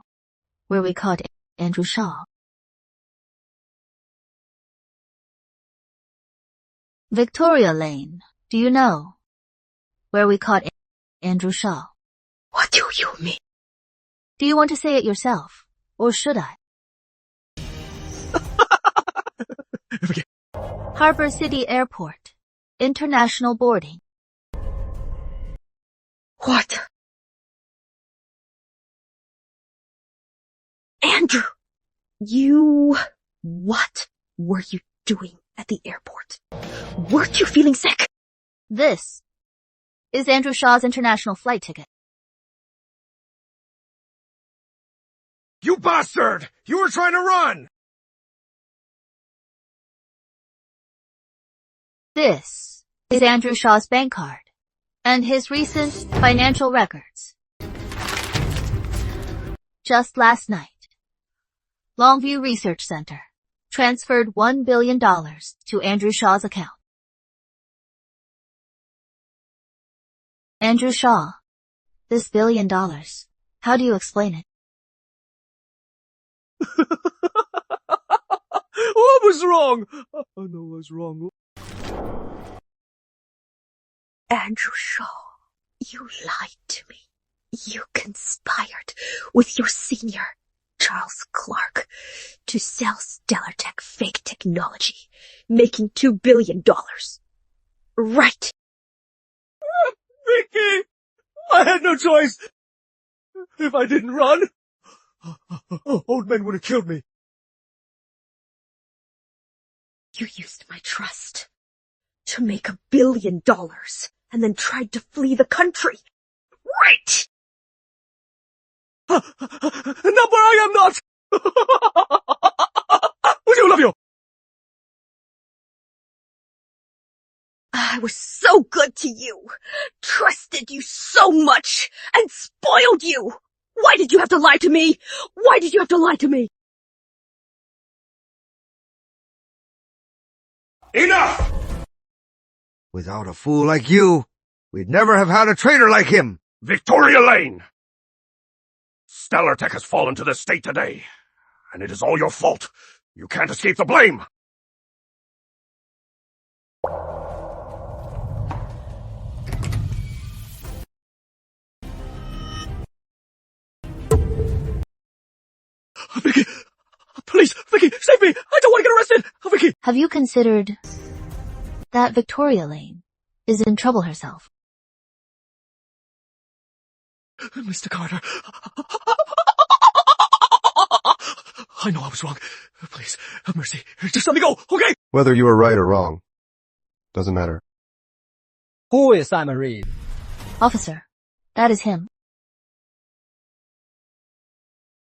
where we caught Andrew Shaw? Victoria Lane, do you know where we caught Andrew Shaw? What do you mean? Do you want to say it yourself, or should I? Harbor City Airport, international boarding. What? Andrew, what were you doing at the airport? Weren't you feeling sick? This is Andrew Shaw's international flight ticket. You bastard! You were trying to run! This is Andrew Shaw's bank card and his recent financial records. Just last night, Longview Research Center, transferred $1 billion to Andrew Shaw's account. Andrew Shaw. This $1 billion. How do you explain it? I was wrong. I know I was wrong. Andrew Shaw, you lied to me. You conspired with your senior, Charles Clark, to sell Stellar Tech fake technology, making $2 billion. Right. Vicky! I had no choice. If I didn't run, old men would have killed me. You used my trust to make $1 billion and then tried to flee the country. Right! Not where I am not! Would you love you? I was so good to you, trusted you so much, and spoiled you. Why did you have to lie to me? Why did you have to lie to me? Enough! Without a fool like you, we'd never have had a traitor like him. Victoria Lane! Stellar Tech has fallen to this state today, and it is all your fault. You can't escape the blame. Vicky! Please, Vicky, save me! I don't want to get arrested! Vicky! Have you considered that Victoria Lane is in trouble herself? Mr. Carter. I know I was wrong. Please, have mercy. Just let me go, okay? Whether you were right or wrong, doesn't matter. Who is Simon Reed? Officer, that is him.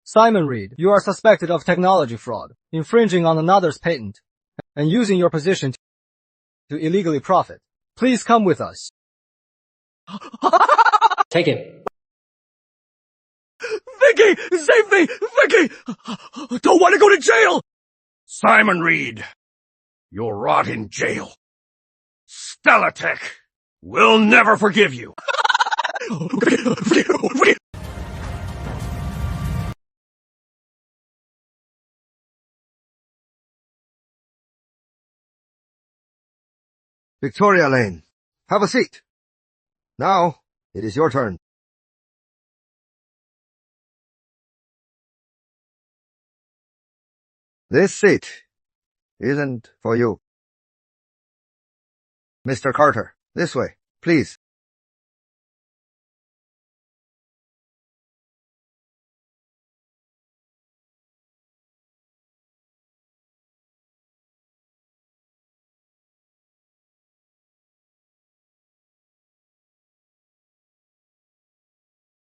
Simon Reed, you are suspected of technology fraud, infringing on another's patent, and using your position to illegally profit. Please come with us. Take it. Vicky! Save me! Vicky! Don't want to go to jail! Simon Reed, you'll rot in jail. Stellar Tech will never forgive you. Vicky! Victoria Lane, have a seat. Now, it is your turn. This seat isn't for you. Mr. Carter, this way, please.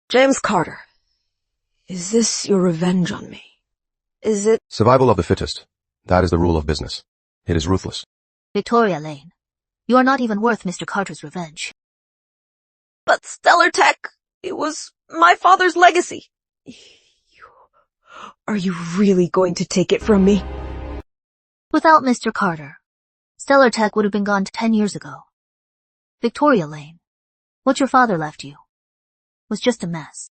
James Carter, is this your revenge on me? Is it? Survival of the fittest. That is the rule of business. It is ruthless. Victoria Lane, you are not even worth Mr. Carter's revenge. But Stellar Tech, it was my father's legacy. Are you really going to take it from me? Without Mr. Carter, Stellar Tech would have been gone 10 years ago. Victoria Lane, what your father left you was just a mess.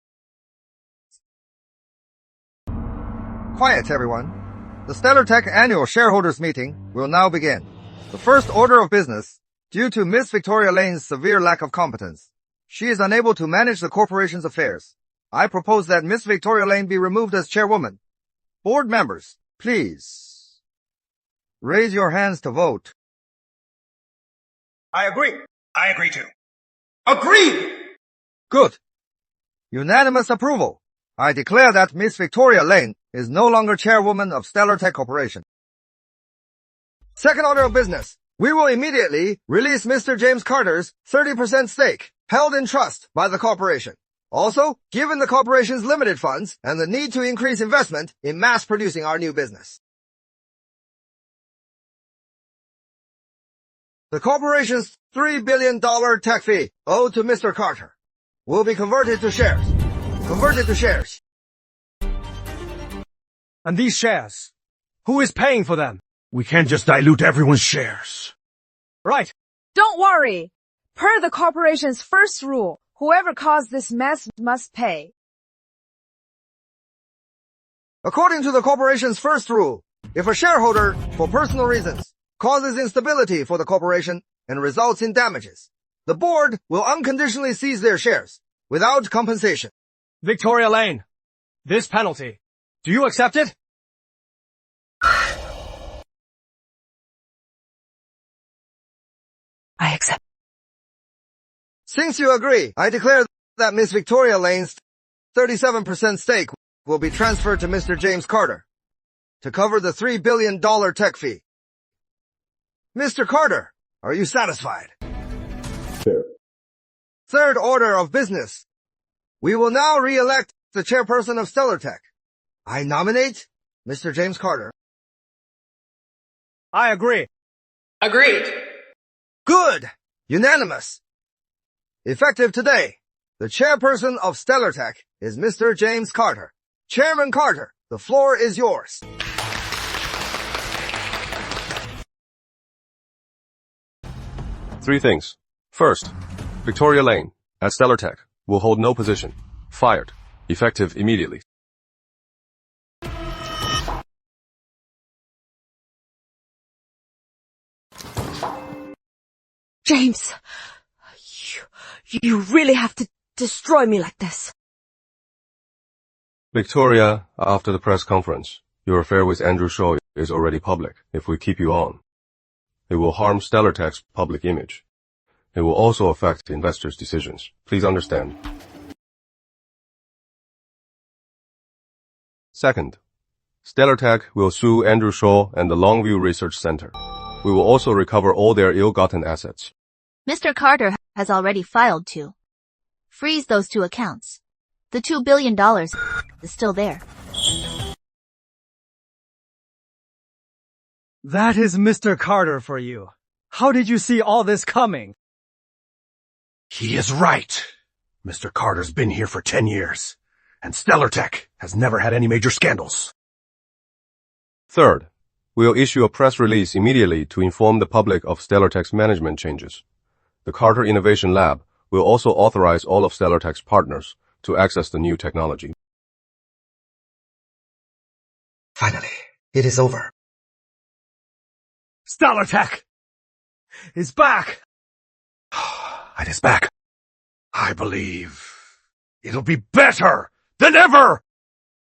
Quiet, everyone. The Stellar Tech annual shareholders meeting will now begin. The first order of business, due to Miss Victoria Lane's severe lack of competence, she is unable to manage the corporation's affairs. I propose that Miss Victoria Lane be removed as chairwoman. Board members, please raise your hands to vote. I agree. I agree too. Agreed! Good. Unanimous approval. I declare that Miss Victoria Lane is no longer chairwoman of Stellar Tech Corporation. Second order of business. We will immediately release Mr. James Carter's 30% stake held in trust by the corporation. Also, given the corporation's limited funds and the need to increase investment in mass producing our new business. The corporation's $3 billion tech fee owed to Mr. Carter will be converted to shares. Converted to shares. And these shares, Who is paying for them? We can't just dilute everyone's shares. Right. Don't worry. Per the corporation's first rule, whoever caused this mess must pay. According to the corporation's first rule, if a shareholder, for personal reasons, causes instability for the corporation and results in damages, the board will unconditionally seize their shares, without compensation. Victoria Lane, this penalty, do you accept it? I accept. Since you agree, I declare that Miss Victoria Lane's 37% stake will be transferred to Mr. James Carter to cover the $3 billion tech fee. Mr. Carter, are you satisfied? Fair. Third order of business. We will now re-elect the chairperson of Stellar Tech. I nominate Mr. James Carter. I agree. Agreed. Good! Unanimous! Effective today, the chairperson of Stellar Tech is Mr. James Carter. Chairman Carter, the floor is yours. Three things. First, Victoria Lane, at Stellar Tech, will hold no position. Fired. Effective immediately. James, you really have to destroy me like this. Victoria, after the press conference, your affair with Andrew Zhou is already public. If we keep you on, it will harm Stellar Tech's public image. It will also affect investors' decisions. Please understand. Second, Stellar Tech will sue Andrew Zhou and the Longview Research Center. We will also recover all their ill-gotten assets. Mr. Carter has already filed to freeze those two accounts. The $2 billion is still there. That is Mr. Carter for you. How did you see all this coming? He is right. Mr. Carter's been here for 10 years, and Stellar Tech has never had any major scandals. Third, we'll issue a press release immediately to inform the public of Stellar Tech's management changes. The Carter Innovation Lab will also authorize all of Stellar Tech's partners to access the new technology. Finally, it is over. Stellar Tech is back. It is back. I believe it'll be better than ever.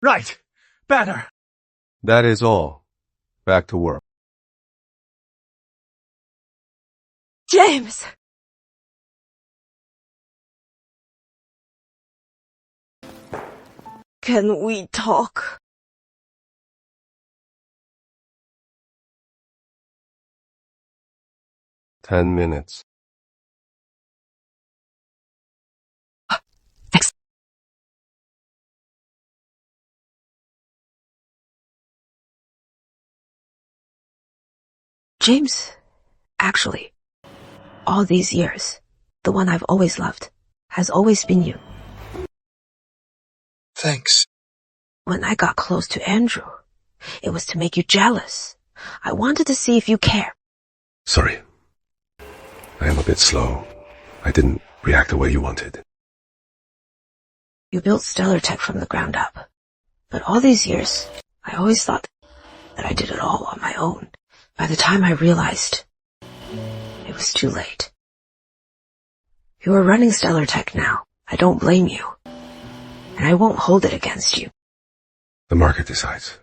Right. Better. That is all. Back to work. James! Can we talk? "10 minutes. James, actually, all these years, the one I've always loved has always been you. Thanks. When I got close to Andrew, it was to make you jealous. I wanted to see if you care. Sorry. I am a bit slow. I didn't react the way you wanted. You built Stellar Tech from the ground up. But all these years, I always thought that I did it all on my own. By the time I realized, it was too late. You are running Stellar Tech now. I don't blame you. And I won't hold it against you. The market decides.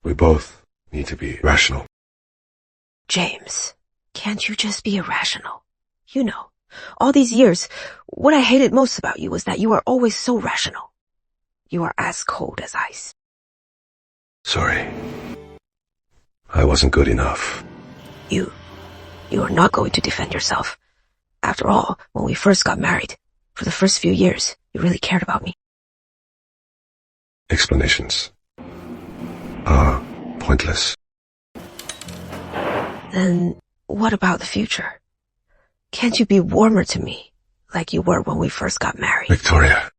We both need to be rational. James, can't you just be irrational? You know, all these years, what I hated most about you was that you are always so rational. You are as cold as ice. Sorry. I wasn't good enough. You are not going to defend yourself. After all, when we first got married, for the first few years, you really cared about me. Explanations are pointless. Then what about the future? Can't you be warmer to me, like you were when we first got married? Victoria.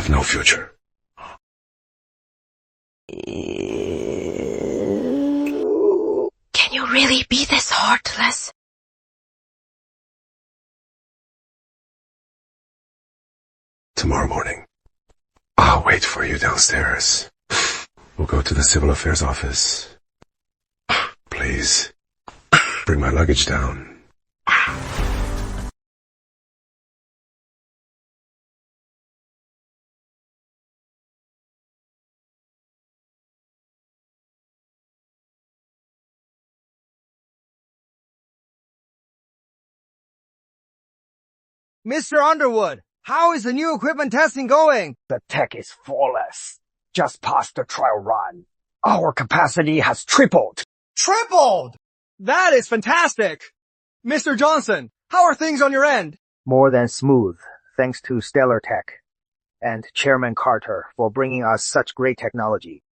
have no future. Can you really be this heartless? Tomorrow morning, I'll wait for you downstairs. We'll go to the civil affairs office. Please, bring my luggage down. Mr. Underwood, how is the new equipment testing going? The tech is flawless. Just passed the trial run. Our capacity has tripled. Tripled! That is fantastic! Mr. Johnson, how are things on your end? More than smooth, thanks to Stellar Tech and Chairman Carter for bringing us such great technology.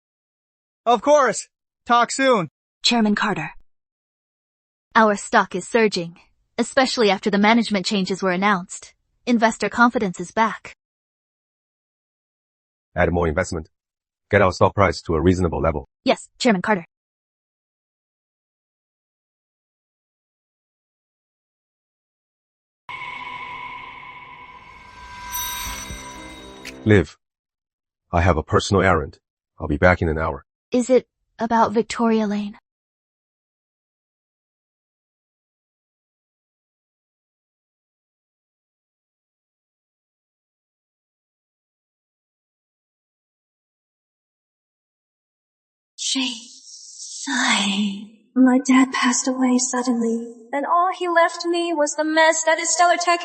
Of course. Talk soon. Chairman Carter. Our stock is surging, especially after the management changes were announced. Investor confidence is back. Add more investment. Get our stock price to a reasonable level. Yes, Chairman Carter. Liv, I have a personal errand. I'll be back in an hour. Is it about Victoria Lane? My dad passed away suddenly, and all he left me was the mess that is Stellar Tech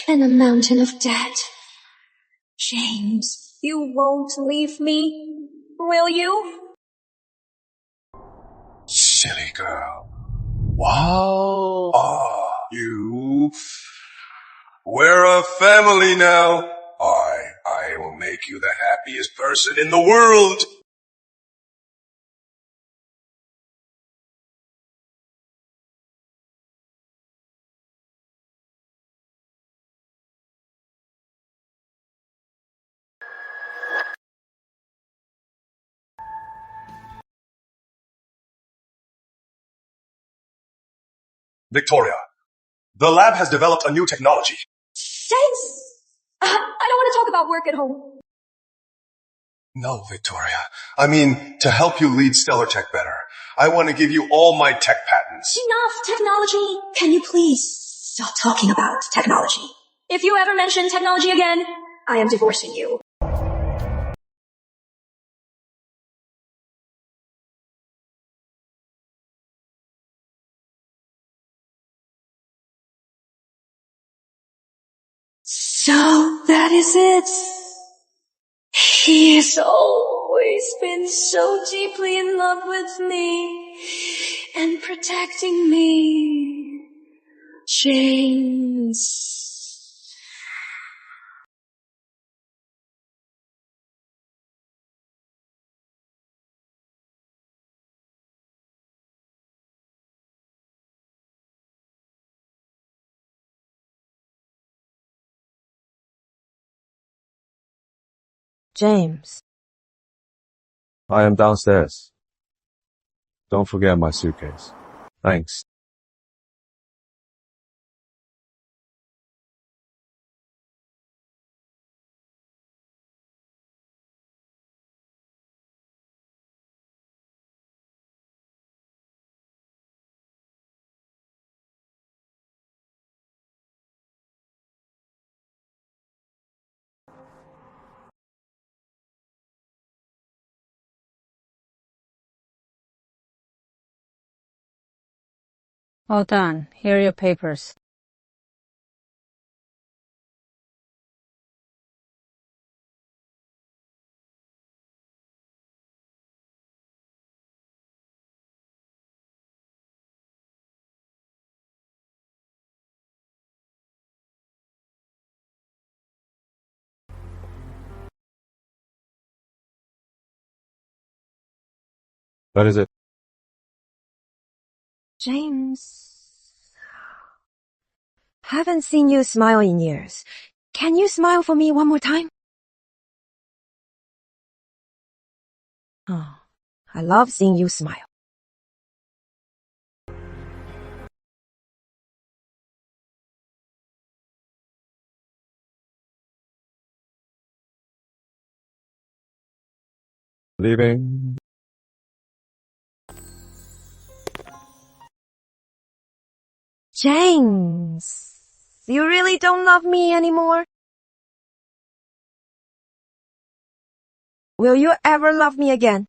and a mountain of debt. James, you won't leave me, will you? Silly girl. Wow. Ah, you. We're a family now. I will make you the happiest person in the world. Victoria, the lab has developed a new technology. James! I don't want to talk about work at home. No, Victoria. I mean, to help you lead Stellar Tech better, I want to give you all my tech patents. Enough technology. Can you please stop talking about technology? If you ever mention technology again, I am divorcing you. So that is it. He has always been so deeply in love with me and protecting me. James. James. I am downstairs. Don't forget my suitcase. Thanks. All done. Here are your papers. That is it. James. Haven't seen you smile in years. Can you smile for me one more time? Oh, I love seeing you smile. Leaving. James, you really don't love me anymore? Will you ever love me again?